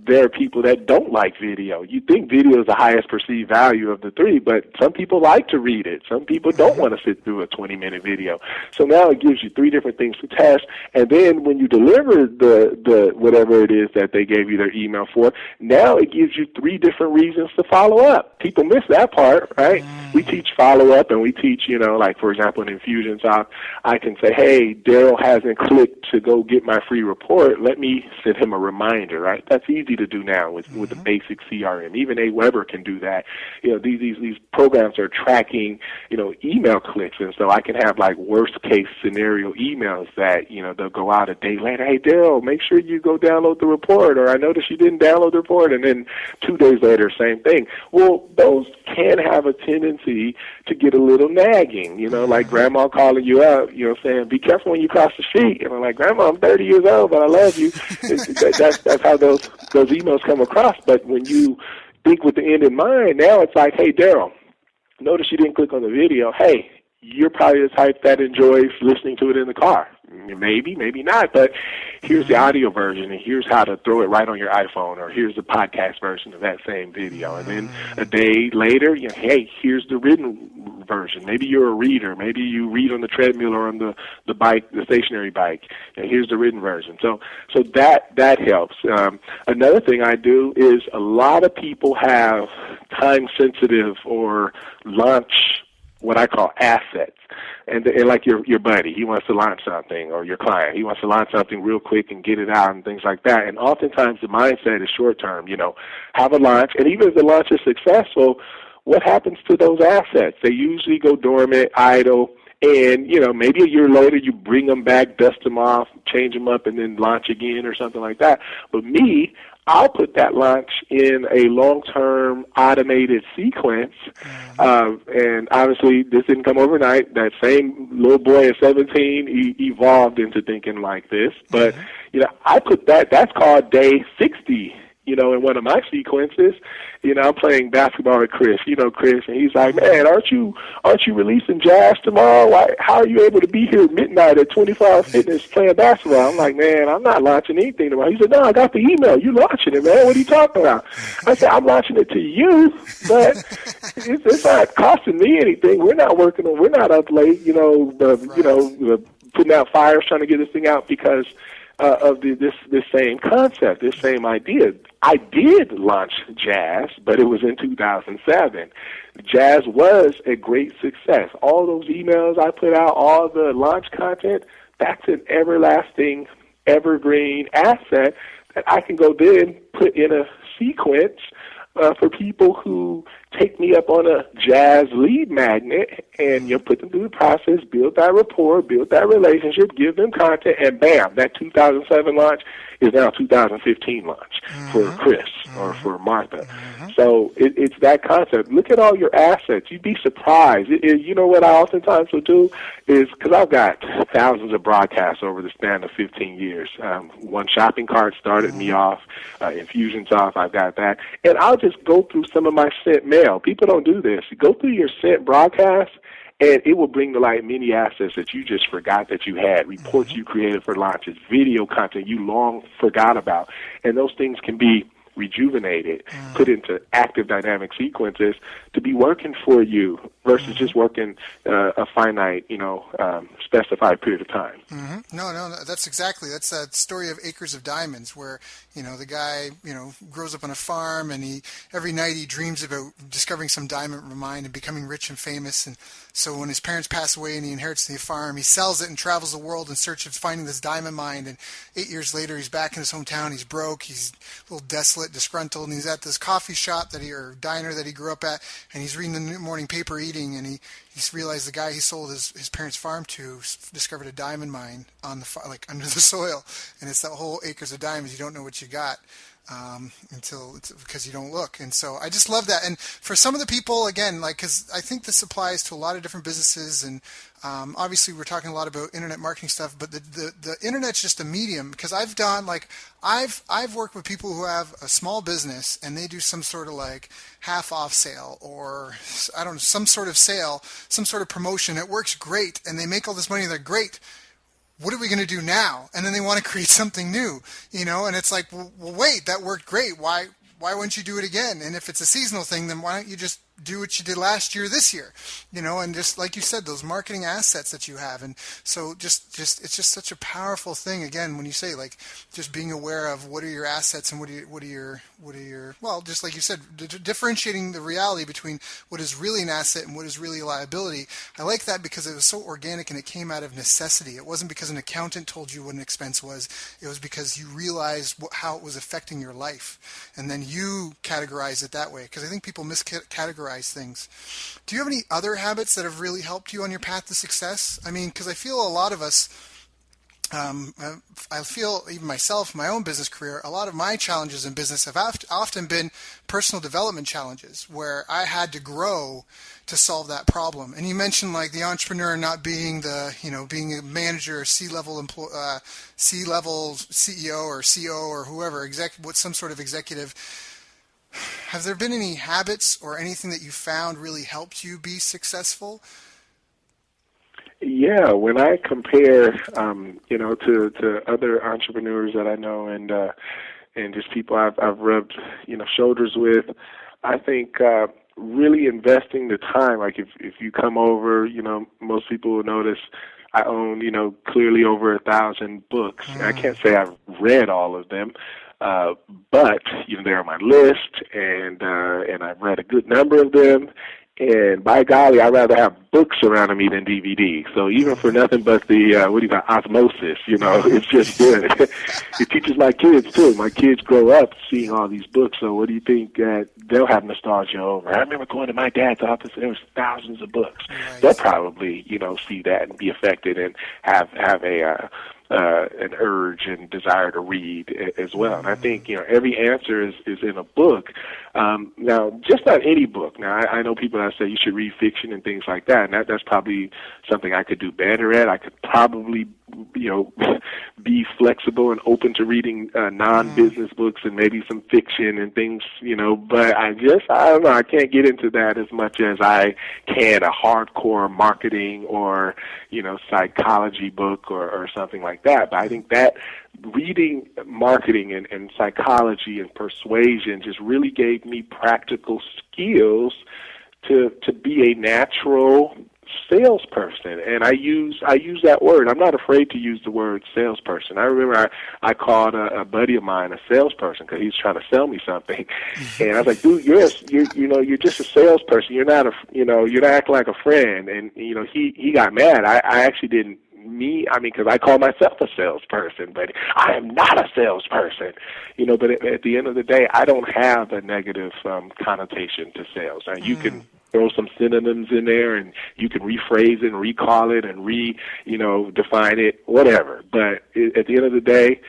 there are people that don't like video. You think video is the highest perceived value of the 3, but some people like to read it. Some people don't want to sit through a 20-minute video. So now it gives you 3 different things to test, and then when you deliver the whatever it is that they gave you their email for, now it gives you 3 different reasons to follow up. People miss that part, right? We teach follow-up, and we teach, like, for example, in Infusionsoft, I can say, hey, Daryl hasn't clicked to go get my free report. Let me send him a reminder, right? That's easy to do now with the basic CRM. Even Aweber can do that. These programs are tracking, email clicks, and so I can have like worst case scenario emails that, they'll go out a day later. Hey, Daryl, make sure you go download the report, or I noticed you didn't download the report, and then 2 days later, same thing. Well, those can have a tendency to get a little nagging, like grandma calling you out, saying, be careful when you cross the street. And I'm like, Grandma, I'm 30 years old, but I love you. That's how those emails come across. But when you think with the end in mind, now it's like, hey, Daryl, notice you didn't click on the video. Hey, you're probably the type that enjoys listening to it in the car. Maybe, maybe not. But here's the audio version, and here's how to throw it right on your iPhone, or here's the podcast version of that same video. And then a day later, hey, here's the written version. Maybe you're a reader. Maybe you read on the treadmill or on the bike, the stationary bike. And here's the written version. So that helps. Another thing I do is a lot of people have time-sensitive or launch, what I call assets. And like your buddy, he wants to launch something, or your client, he wants to launch something real quick and get it out and things like that. And oftentimes the mindset is short term, have a launch. And even if the launch is successful, what happens to those assets? They usually go dormant, idle, and, maybe a year later you bring them back, dust them off, change them up, and then launch again or something like that. But me, I'll put that launch in a long-term automated sequence. And obviously this didn't come overnight. That same little boy at 17 evolved into thinking like this. But, I put that's called day 60. In one of my sequences, I'm playing basketball with Chris, Chris, and he's like, man, aren't you releasing jazz tomorrow? How are you able to be here at midnight at 24-Hour Fitness playing basketball? I'm like, man, I'm not launching anything tomorrow. He said, no, I got the email. You're launching it, man. What are you talking about? I said, I'm launching it to you, but it's not costing me anything. We're not up late, putting out fires trying to get this thing out because of this same concept, this same idea. I did launch Jazz, but it was in 2007. Jazz was a great success. All those emails I put out, all the launch content, that's an everlasting, evergreen asset that I can go then put in a sequence for people who take me up on a Jazz lead magnet, and put them through the process, build that rapport, build that relationship, give them content, and bam, that 2007 launch is now 2015 launch for Chris or for Martha. So it's that concept. Look at all your assets. You'd be surprised. What I oftentimes will do is, because I've got thousands of broadcasts over the span of 15 years. One shopping cart started me off, Infusionsoft, I've got that. And I'll just go through some of my sent mail. People don't do this. You go through your sent broadcast, and it will bring to light many assets that you just forgot that you had, reports you created for launches, video content you long forgot about. And those things can be rejuvenated, put into active dynamic sequences to be working for you versus just working a finite, specified period of time. No, that's that story of Acres of Diamonds, where, the guy, grows up on a farm, and every night he dreams about discovering some diamond mine and becoming rich and famous. And so when his parents pass away and he inherits the farm, he sells it and travels the world in search of finding this diamond mine. And 8 years later, he's back in his hometown. He's broke. He's a little desolate, disgruntled, and he's at this coffee shop or diner that he grew up at, and he's reading the morning paper, eating, and he's realized the guy he sold his parents' farm to discovered a diamond mine on the under the soil, and it's that whole Acres of Diamonds. You don't know what you got because you don't look. And so I just love that. And for some of the people, again, because I think this applies to a lot of different businesses, and obviously we're talking a lot about internet marketing stuff, but the internet's just a medium, because I've done, I've worked with people who have a small business, and they do some sort of half off sale, or I don't know, some sort of sale, some sort of promotion. It works great, and they make all this money, and they're great. What are we going to do now? And then they want to create something new, and it's like, well, wait, that worked great. Why wouldn't you do it again? And if it's a seasonal thing, then why don't you just do what you did last year this year, and just like you said, those marketing assets that you have. And so just it's just such a powerful thing, again, when you say just being aware of what are your assets and what are your well, just like you said, differentiating the reality between what is really an asset and what is really a liability. I like that because it was so organic and it came out of necessity. It wasn't because an accountant told you what an expense was. It was because you realized how it was affecting your life, and then you categorize it that way, because I think people miscategorize things. Do you have any other habits that have really helped you on your path to success? I mean, because I feel a lot of us, I feel even myself, my own business career, a lot of my challenges in business have often been personal development challenges, where I had to grow to solve that problem. And you mentioned the entrepreneur not being being a manager, or C-level CEO or CO or whoever, some sort of executive. Have there been any habits or anything that you found really helped you be successful? Yeah, when I compare, to other entrepreneurs that I know and just people I've rubbed, shoulders with, I think really investing the time. Like if you come over, most people will notice I own, clearly over 1,000 books. And I can't say I've read all of them, but they're on my list, and I've read a good number of them. And by golly, I'd rather have books surrounding me than DVDs. So even for nothing but the, osmosis, it's just good. It teaches my kids, too. My kids grow up seeing all these books. So what do you think they'll have nostalgia over? I remember going to my dad's office, and there was thousands of books. Right. They'll probably, see that and be affected and have an urge and desire to read as well. And I think, every answer is in a book. Now, just not any book. Now, I know people that say you should read fiction and things like that, and that's probably something I could do better at. I could probably, be flexible and open to reading non-business books and maybe some fiction and things, but I don't know, I can't get into that as much as I can a hardcore marketing or, psychology book or something like that. But I think that reading marketing and psychology and persuasion just really gave me practical skills to be a natural salesperson. And I use that word. I'm not afraid to use the word salesperson. I remember I called a buddy of mine a salesperson because he was trying to sell me something, and I was like, dude, you're just a salesperson. You're not you're not acting like a friend. And he got mad. I actually didn't because I call myself a salesperson, but I am not a salesperson, but at the end of the day, I don't have a negative connotation to sales. Now, you can throw some synonyms in there, and you can rephrase it and recall it and define it, whatever. But at the end of the day,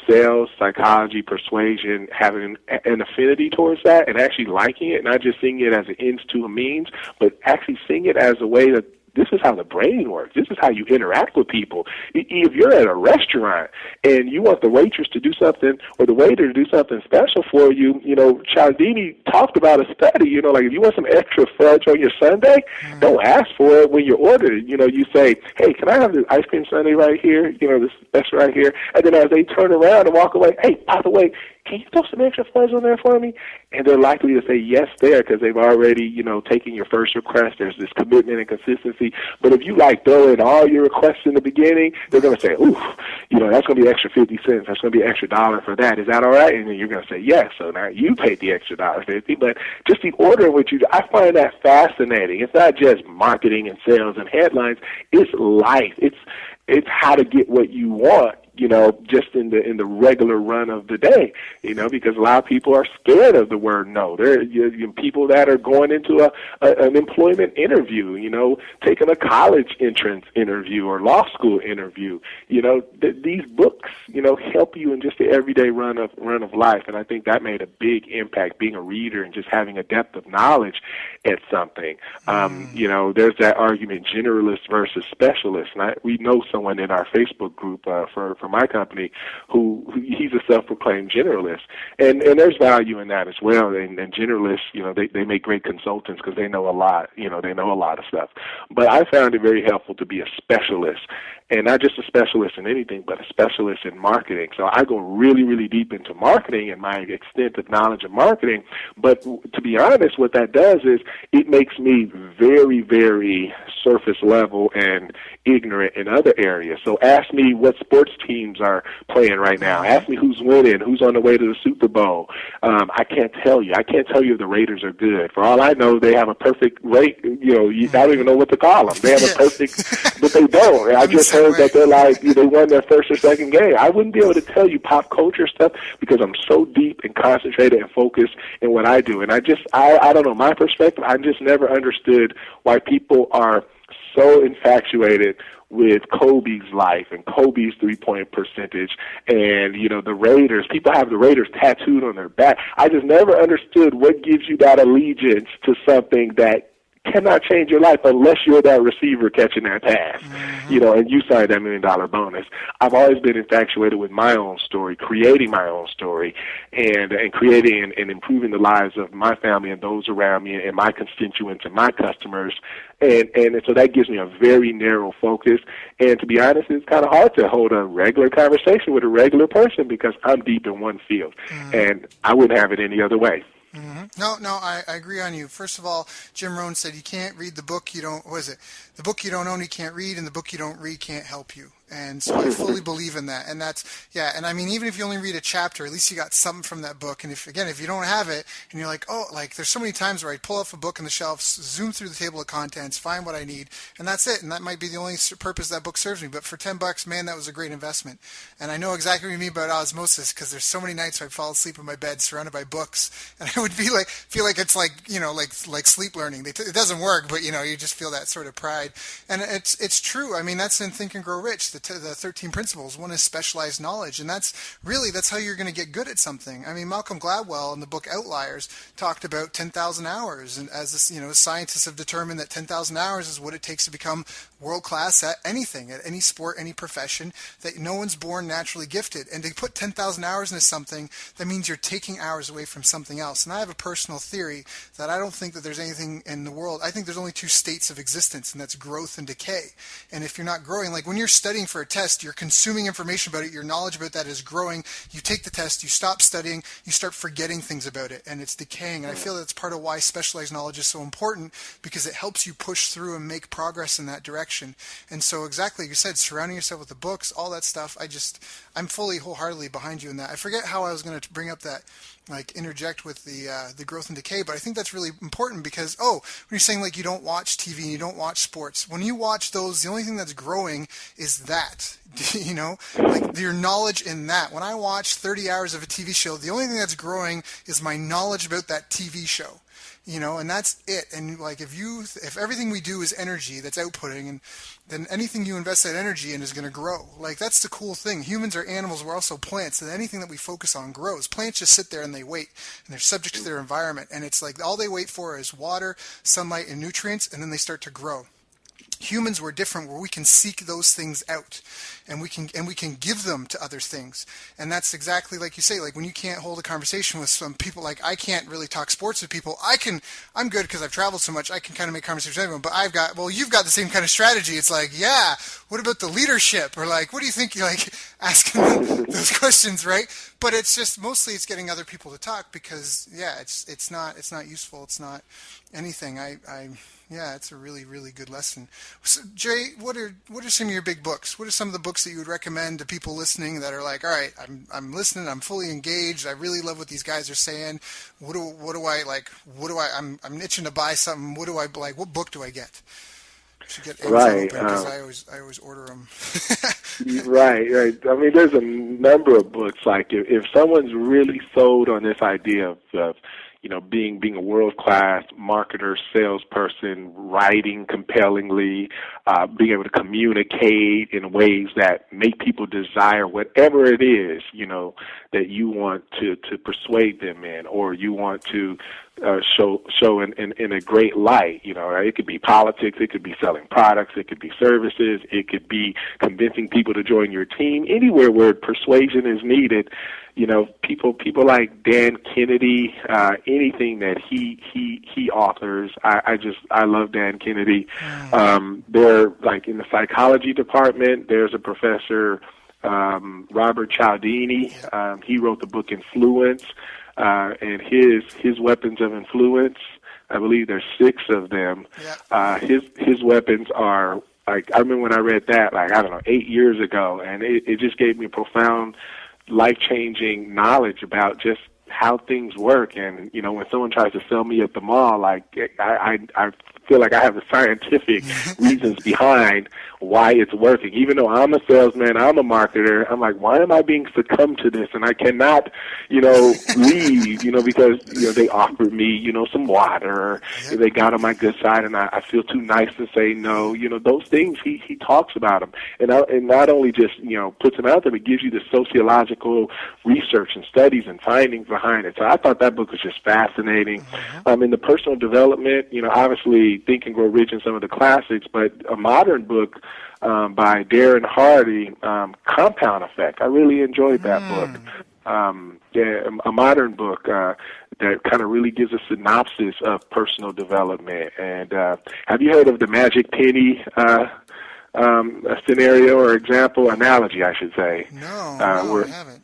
sales, psychology, persuasion, having an affinity towards that and actually liking it, not just seeing it as an ends to a means, but actually seeing it as a way that this is how the brain works. This is how you interact with people. If you're at a restaurant and you want the waitress to do something or the waiter to do something special for you, Cialdini talked about a study, like if you want some extra fudge on your sundae, don't ask for it when you order it. You say, hey, can I have the ice cream sundae right here, this special right here? And then as they turn around and walk away, hey, by the way, can you throw some extra fudge on there for me? And they're likely to say yes there because they've already, taken your first request. There's this commitment and consistency. But if you throw in all your requests in the beginning, they're going to say, ooh, that's going to be extra 50 cents. That's going to be an extra $1 for that. Is that all right? And then you're going to say yes. So now you paid the extra $1.50. But just the order in which I find that fascinating. It's not just marketing and sales and headlines. It's life. It's how to get what you want, just in the regular run of the day, because a lot of people are scared of the word no. There are people that are going into an employment interview, taking a college entrance interview or law school interview. These books, help you in just the everyday run of life, and I think that made a big impact. Being a reader and just having a depth of knowledge at something. There's that argument, generalists versus specialists, and we know someone in our Facebook group for my company who he's a self-proclaimed generalist, and there's value in that as well. And generalists, they make great consultants because they know a lot. They know a lot of stuff. But I found it very helpful to be a specialist, and not just a specialist in anything, but a specialist in marketing. So I go really, really deep into marketing and my extent of knowledge of marketing. But to be honest, what that does is it makes me very, very surface level and ignorant in other areas. So ask me what sports teams are playing right now. Ask me who's winning, who's on the way to the Super Bowl. I can't tell you. I can't tell you if the Raiders are good. For all I know, they have a perfect rate. I don't even know what to call them. They have a perfect, but they don't. I just heard that they're they won their first or second game. I wouldn't be able to tell you pop culture stuff because I'm so deep and concentrated and focused in what I do. And I don't know, my perspective, I just never understood why people are so infatuated with Kobe's life and Kobe's three-point percentage and, the Raiders. People have the Raiders tattooed on their back. I just never understood what gives you that allegiance to something that cannot change your life unless you're that receiver catching that pass, and you sign that $1 million bonus. I've always been infatuated with my own story, creating my own story, and creating and improving the lives of my family and those around me and my constituents and my customers. And so that gives me a very narrow focus. And to be honest, it's kind of hard to hold a regular conversation with a regular person because I'm deep in one field, and I wouldn't have it any other way. No, I agree on you. First of all, Jim Rohn said you can't read the book you don't, the book you don't own you can't read, and the book you don't read can't help you. And so I fully believe in that. And and I mean, even if you only read a chapter, at least you got something from that book. And if you don't have it, and you're like, there's so many times where I pull off a book on the shelf, zoom through the table of contents, find what I need, and that's it. And that might be the only purpose that book serves me. But for $10, man, that was a great investment. And I know exactly what you mean about osmosis, because there's so many nights where I fall asleep in my bed surrounded by books, and I would feel like it's like sleep learning. It doesn't work, but you just feel that sort of pride. And it's true. I mean, that's in Think and Grow Rich. The 13 principles. One is specialized knowledge, and that's how you're going to get good at something. I mean, Malcolm Gladwell in the book Outliers talked about 10,000 hours, and as scientists have determined that 10,000 hours is what it takes to become world class at anything, at any sport, any profession. That no one's born naturally gifted, and to put 10,000 hours into something, that means you're taking hours away from something else. And I have a personal theory that I don't think that there's anything in the world. I think there's only two states of existence, and that's growth and decay. And if you're not growing, like when you're studying for a test, you're consuming information about it, your knowledge about that is growing. You take the test, you stop studying, you start forgetting things about it, and it's decaying. And I feel that's part of why specialized knowledge is so important, because it helps you push through and make progress in that direction. And so exactly like you said, surrounding yourself with the books, all that stuff, I'm fully wholeheartedly behind you in that. I forget how I was going to bring up that, interject with the growth and decay, but I think that's really important because, when you're saying you don't watch TV and you don't watch sports, when you watch those, the only thing that's growing is that, your knowledge in that. When I watch 30 hours of a TV show, the only thing that's growing is my knowledge about that TV show. And that's it. And if everything we do is energy that's outputting, and then anything you invest that energy in is going to grow. That's the cool thing. Humans are animals. We're also plants. And anything that we focus on grows. Plants just sit there and they wait, and they're subject to their environment. And it's all they wait for is water, sunlight, and nutrients, and then they start to grow. Humans were different, where we can seek those things out, and we can give them to other things. And that's exactly like you say, when you can't hold a conversation with some people, I can't really talk sports with people. I'm good because I've traveled so much. I can kind of make conversations with everyone, but you've got the same kind of strategy. It's what about the leadership? Or what do you think? You're asking them those questions, right? But it's just mostly it's getting other people to talk because it's not useful. It's not anything. It's a really, really good lesson. So, Jay, what are some of your big books? What are some of the books that you would recommend to people listening that are all right, I'm listening, I'm fully engaged, I really love what these guys are saying. I'm itching to buy something. What book do I get? I should get Amazon open because I always order them. Right. I mean, there's a number of books. If someone's really sold on this idea of being a world-class marketer, salesperson, writing compellingly, being able to communicate in ways that make people desire whatever it is, that you want to persuade them in, or you want to show in a great light. It could be politics, it could be selling products, it could be services, it could be convincing people to join your team. Anywhere where persuasion is needed, people like Dan Kennedy, anything that he authors, I love Dan Kennedy. They're in the psychology department. There's a professor, Robert Cialdini. He wrote the book Influence. And his weapons of influence, I believe there's 6 of them. His weapons are I remember when I read that 8 years ago, and it just gave me profound, life-changing knowledge about just how things work. And when someone tries to sell me at the mall, I feel like I have the scientific reasons behind why it's working. Even though I'm a salesman, I'm a marketer, I'm like, why am I being succumbed to this? And I cannot, leave, because, they offered me, some water, they got on my good side, and I feel too nice to say no. Those things, he talks about them. And not only just, puts them out there, but gives you the sociological research and studies and findings behind it. So I thought that book was just fascinating. In the personal development, obviously, Think and Grow Rich and some of the classics, but a modern book by Darren Hardy, Compound Effect. I really enjoyed that book. A modern book that kind of really gives a synopsis of personal development. And have you heard of the magic penny scenario or example, analogy, I should say? No, I haven't.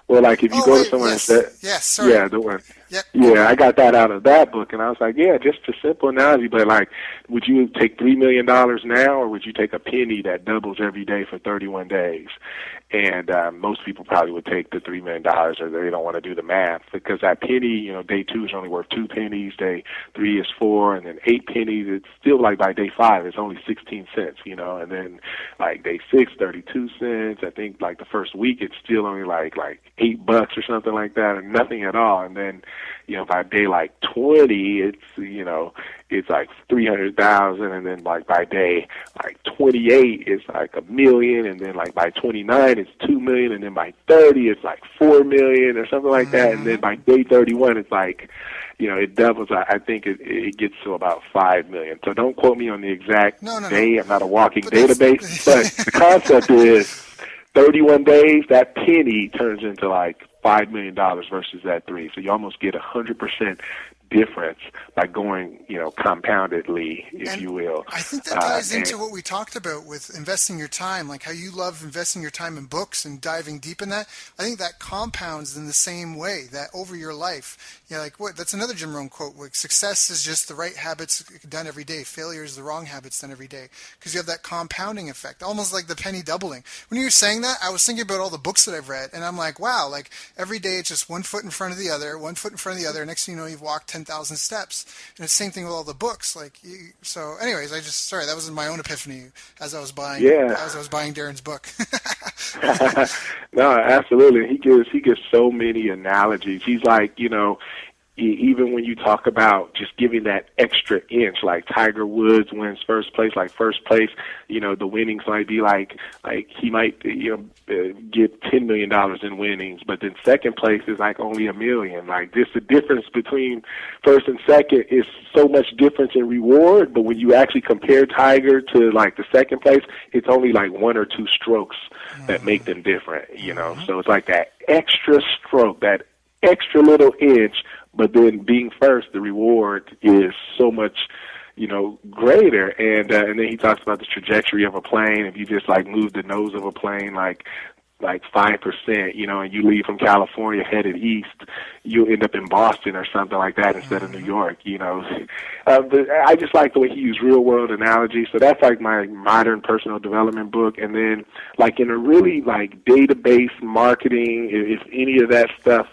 Well, like if you go to someone and say, sorry. Yeah, the one. Yep. Yeah, I got that out of that book, and I was like, yeah, just a simple analogy, but like, would you take $3 million now, or would you take a penny that doubles every day for 31 days? And most people probably would take the $3 million, or they don't want to do the math, because that penny, day 2 is only worth 2 pennies, day 3 is 4, and then 8 pennies, it's still like by day 5, it's only 16 cents, and then like day 6, 32 cents. I think like the first week, it's still only like $8 or something like that, or nothing at all. And then, by day like 20, it's like 300,000, and then like by day like 28, it's like $1 million, and then like by 29, it's 2 million, and then by 30, it's like 4 million or something like that, and then by day 31, it's like, it doubles. I think it gets to about 5 million. So don't quote me on the exact day. I'm not a walking database, but the concept is 31 days, that penny turns into like $5 million versus that 3. So you almost get 100% difference by going, compoundedly, if you will. I think that ties into what we talked about with investing your time, like how you love investing your time in books and diving deep in that. I think that compounds in the same way, that over your life, that's another Jim Rohn quote, like, success is just the right habits done every day. Failure is the wrong habits done every day. Because you have that compounding effect, almost like the penny doubling. When you were saying that, I was thinking about all the books that I've read, and I'm like, wow, like every day it's just one foot in front of the other, one foot in front of the other. Next thing you know, you've walked 10,000 steps. And it's the same thing with all the books. So anyways, that was my own epiphany as I was buying Darren's book. No, absolutely. He gives so many analogies. He's like, even when you talk about just giving that extra inch, like Tiger Woods wins first place, the winnings might be like he might, get $10 million in winnings, but then second place is like only $1 million. Like, just the difference between first and second is so much difference in reward, but when you actually compare Tiger to like the second place, it's only like 1 or 2 strokes that make them different, So it's like that extra stroke, that extra little inch. But then being first, the reward is so much, greater. And then he talks about the trajectory of a plane. If you just like move the nose of a plane like 5%, and you leave from California headed east, you'll end up in Boston or something like that instead of New York, But I just like the way he used real world analogies. So that's like my modern personal development book. And then like in a really like database marketing, if any of that stuff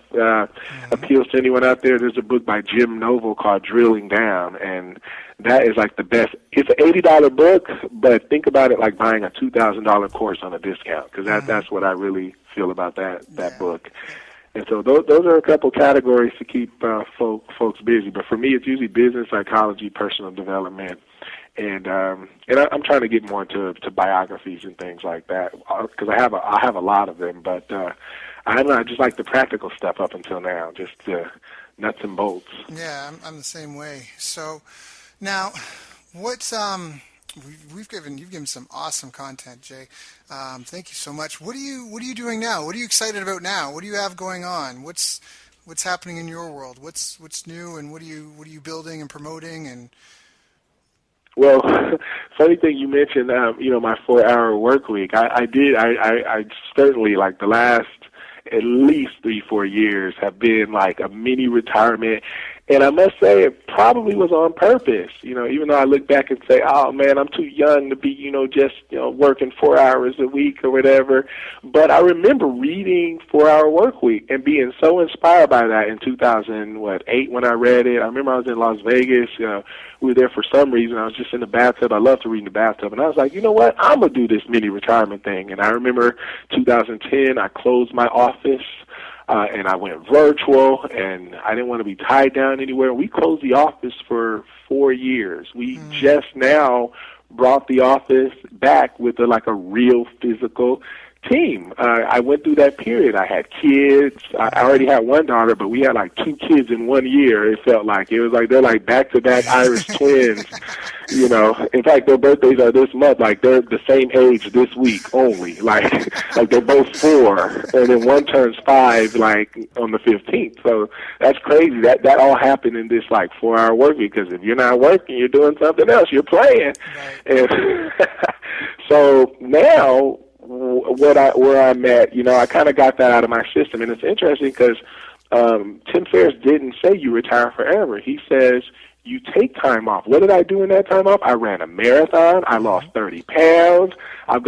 appeals to anyone out there, there's a book by Jim Noble called Drilling Down, and that is like the best. It's an $80 book, but think about it like buying a $2,000 course on a discount, because that's what I really feel about that book. And so those are a couple categories to keep folks busy. But for me, it's usually business, psychology, personal development, and I'm trying to get more into biographies and things like that, because I have a lot of them. But I don't know, I just like the practical stuff up until now, just nuts and bolts. Yeah, I'm the same way. So. Now, what's you've given some awesome content, Jay. Thank you so much. What are you doing now? What are you excited about now? What do you have going on? What's happening in your world? What's new, and what are you building and promoting? And well, funny thing you mentioned, my 4-hour work week. I certainly, like, the last at least 3-4 years have been like a mini retirement. And I must say, it probably was on purpose, even though I look back and say, oh, man, I'm too young to be, just working 4 hours a week or whatever. But I remember reading 4-Hour Work Week and being so inspired by that in 2008 when I read it. I remember I was in Las Vegas. We were there for some reason. I was just in the bathtub. I love to read in the bathtub. And I was like, you know what? I'm going to do this mini retirement thing. And I remember 2010, I closed my office. And I went virtual, and I didn't want to be tied down anywhere. We closed the office for 4 years. We just now brought the office back with a real physical team. I went through that period. I had kids. I already had one daughter, but we had like 2 kids in 1 year. It felt like it was like they're like back-to-back Irish twins. You know, in fact, their birthdays are this month. Like they're the same age this week only. Like they're both 4, and then one turns 5 like on the 15th. So that's crazy. That all happened in this like 4-hour work week. Because if you're not working, you're doing something else. You're playing. Right. And so now, where I'm at, you know, I kind of got that out of my system, and it's interesting because Tim Ferriss didn't say you retire forever. He says you take time off. What did I do in that time off? I ran a marathon. I lost 30 pounds. I've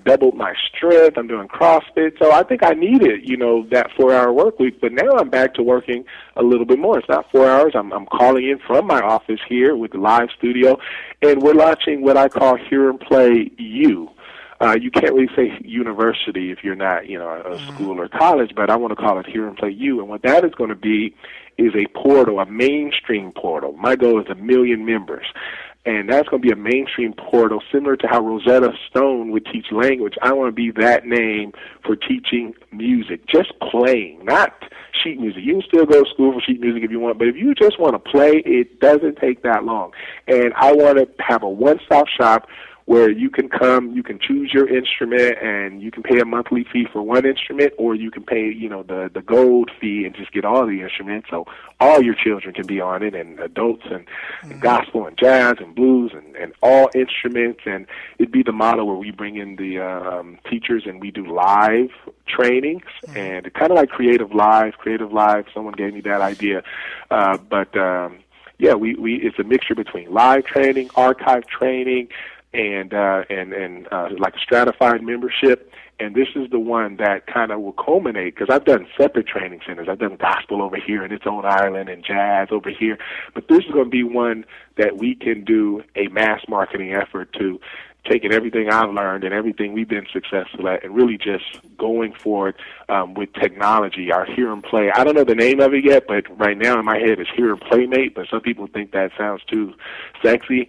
doubled my strength. I'm doing CrossFit. So I think I needed, you know, that 4-hour work week. But now I'm back to working a little bit more. It's not 4 hours. I'm calling in from my office here with the live studio, and we're launching what I call Hear and Play U. You can't really say university if you're not, you know, a school or college, but I want to call it Hear and Play U. And what that is going to be is a portal, a mainstream portal. My goal is 1 million members. And that's going to be a mainstream portal similar to how Rosetta Stone would teach language. I want to be that name for teaching music, just playing, not sheet music. You can still go to school for sheet music if you want, but if you just want to play, it doesn't take that long. And I want to have a one-stop shop where you can come, you can choose your instrument, and you can pay a monthly fee for one instrument, or you can pay, you know, the gold fee and just get all the instruments, so all your children can be on it, and adults, and gospel, and jazz, and blues, and all instruments. And it'd be the model where we bring in the teachers, and we do live trainings, and kind of like Creative Live. Someone gave me that idea, yeah, we it's a mixture between live training, archive training, and like a stratified membership. And this is the one that kind of will culminate, because I've done separate training centers. I've done gospel over here in its own island and jazz over here. But this is going to be one that we can do a mass marketing effort to, taking everything I've learned and everything we've been successful at and really just going forward with technology, our Hear and Play. I don't know the name of it yet, but right now in my head it's Hear and Playmate, but some people think that sounds too sexy.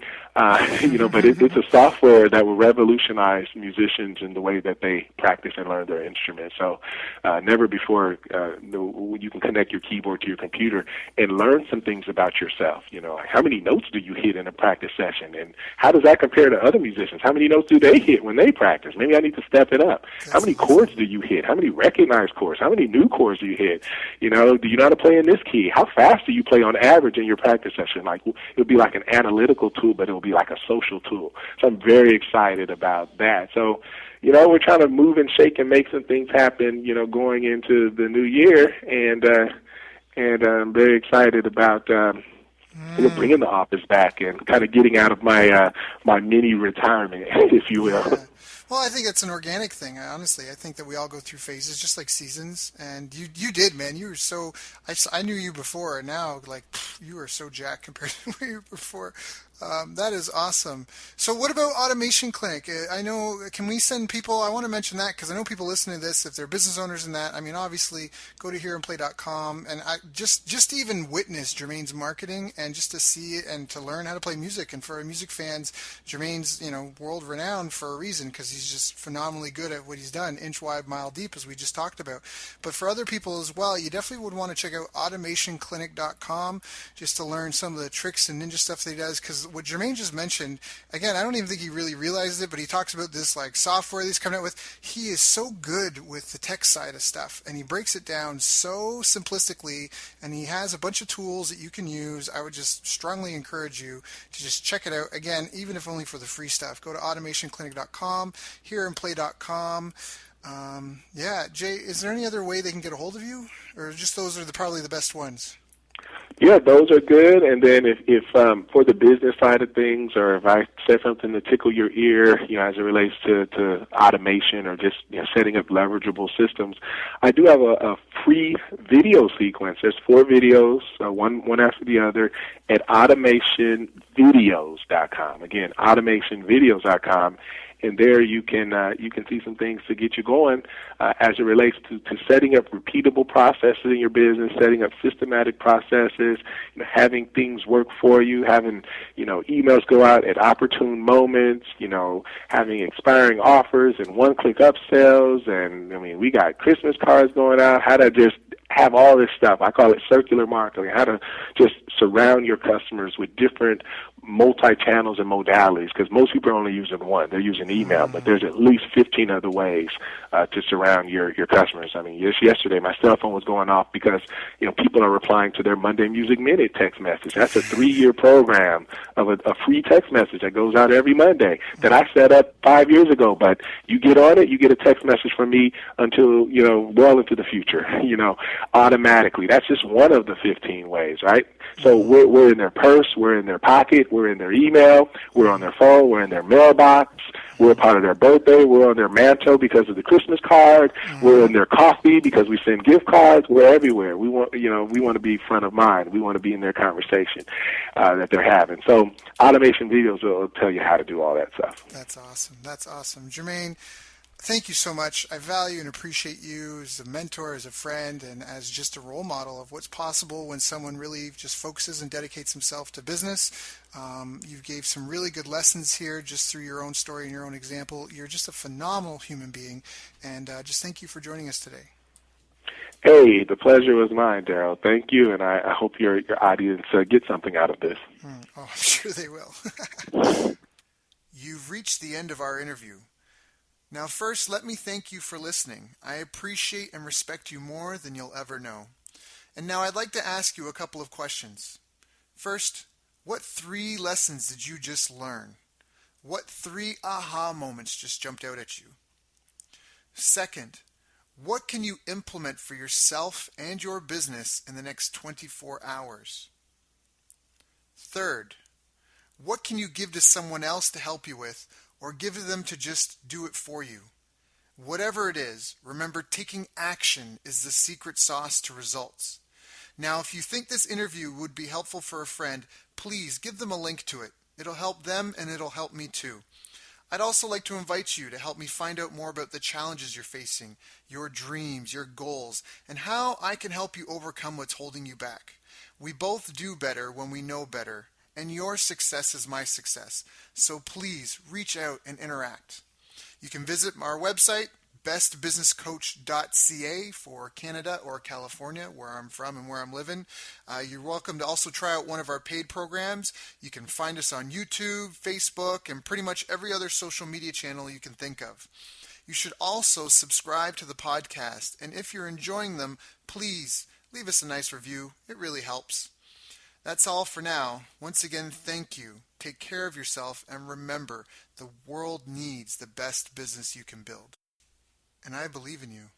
You know, but it's a software that will revolutionize musicians in the way that they practice and learn their instruments. So never before you can connect your keyboard to your computer and learn some things about yourself. You know, like how many notes do you hit in a practice session, and how does that compare to other musicians? How many notes do they hit when they practice? Maybe I need to step it up. How many chords do you hit? How many recognized chords? How many new chords do you hit? You know, do you know how to play in this key? How fast do you play on average in your practice session? Like, it'll be like an analytical tool, but it'll be like a social tool. So I'm very excited about that. So, you know, we're trying to move and shake and make some things happen, you know, going into the new year, and I'm very excited about you know, bringing the office back and kind of getting out of my my mini retirement, if you will. Yeah. Well, I think it's an organic thing. Honestly, I think that we all go through phases, just like seasons. And you did, man. You were so. I knew you before, and now like you are so jacked compared to where you were before. That is awesome. So what about Automation Clinic? I know, can we send people, I want to mention that because I know people listening to this, if they're business owners in that, I mean, obviously go to hearandplay.com and just even witness Jermaine's marketing and just to see it and to learn how to play music. And for music fans, Jermaine's, you know, world renowned for a reason because he's just phenomenally good at what he's done, inch wide, mile deep, as we just talked about. But for other people as well, you definitely would want to check out automationclinic.com just to learn some of the tricks and ninja stuff that he does, because what Jermaine just mentioned, again, I don't even think he really realizes it, but he talks about this like software that he's coming out with. He is so good with the tech side of stuff, and he breaks it down so simplistically, and he has a bunch of tools that you can use. I would just strongly encourage you to just check it out. Again, even if only for the free stuff, go to automationclinic.com, hearandplay.com. Yeah, Jay, is there any other way they can get a hold of you, or just those are probably the best ones? Yeah, those are good. And then if for the business side of things, or if I said something to tickle your ear, you know, as it relates to automation or just, you know, setting up leverageable systems, I do have a free video sequence. There's 4 videos, one after the other, at automationvideos.com. Again, automationvideos.com. and there you can see some things to get you going as it relates to setting up repeatable processes in your business, setting up systematic processes, having things work for you, having emails go out at opportune moments, having expiring offers and one-click upsells, and we got Christmas cards going out. How to just have all this stuff. I call it circular marketing. How to just surround your customers with different multi-channels and modalities, because most people are only using one. They're using email, but there's at least 15 other ways to surround your customers. Just yesterday my cell phone was going off because people are replying to their Monday Music Minute text message. That's a 3-year program of a free text message that goes out every Monday that I set up 5 years ago. But you get on it, you get a text message from me until well into the future, automatically. That's just one of the 15 ways, right? So we're in their purse, we're in their pocket, we're in their email, we're on their phone, we're in their mailbox, we're a part of their birthday, we're on their mantle because of the Christmas card, we're in their coffee because we send gift cards, we're everywhere. We want to be front of mind. We want to be in their conversation that they're having. So automation videos will tell you how to do all that stuff. That's awesome. That's awesome. Jermaine, thank you so much. I value and appreciate you as a mentor, as a friend, and as just a role model of what's possible when someone really just focuses and dedicates himself to business. You gave some really good lessons here just through your own story and your own example. You're just a phenomenal human being, and just thank you for joining us today. Hey, the pleasure was mine, Daryl. Thank you, and I hope your audience gets something out of this. Oh, I'm sure they will. You've reached the end of our interview. Now, first, let me thank you for listening. I appreciate and respect you more than you'll ever know. And now I'd like to ask you a couple of questions. First, what 3 lessons did you just learn? What 3 aha moments just jumped out at you? Second, what can you implement for yourself and your business in the next 24 hours? Third, what can you give to someone else to help you with, or give them to just do it for you? Whatever it is, remember, taking action is the secret sauce to results. Now, if you think this interview would be helpful for a friend, please give them a link to it. It'll help them and it'll help me too. I'd also like to invite you to help me find out more about the challenges you're facing, your dreams, your goals, and how I can help you overcome what's holding you back. We both do better when we know better, and your success is my success. So please reach out and interact. You can visit our website, bestbusinesscoach.ca for Canada or California, where I'm from and where I'm living. You're welcome to also try out one of our paid programs. You can find us on YouTube, Facebook, and pretty much every other social media channel you can think of. You should also subscribe to the podcast, and if you're enjoying them, please leave us a nice review. It really helps. That's all for now. Once again, thank you. Take care of yourself, and remember, the world needs the best business you can build. And I believe in you.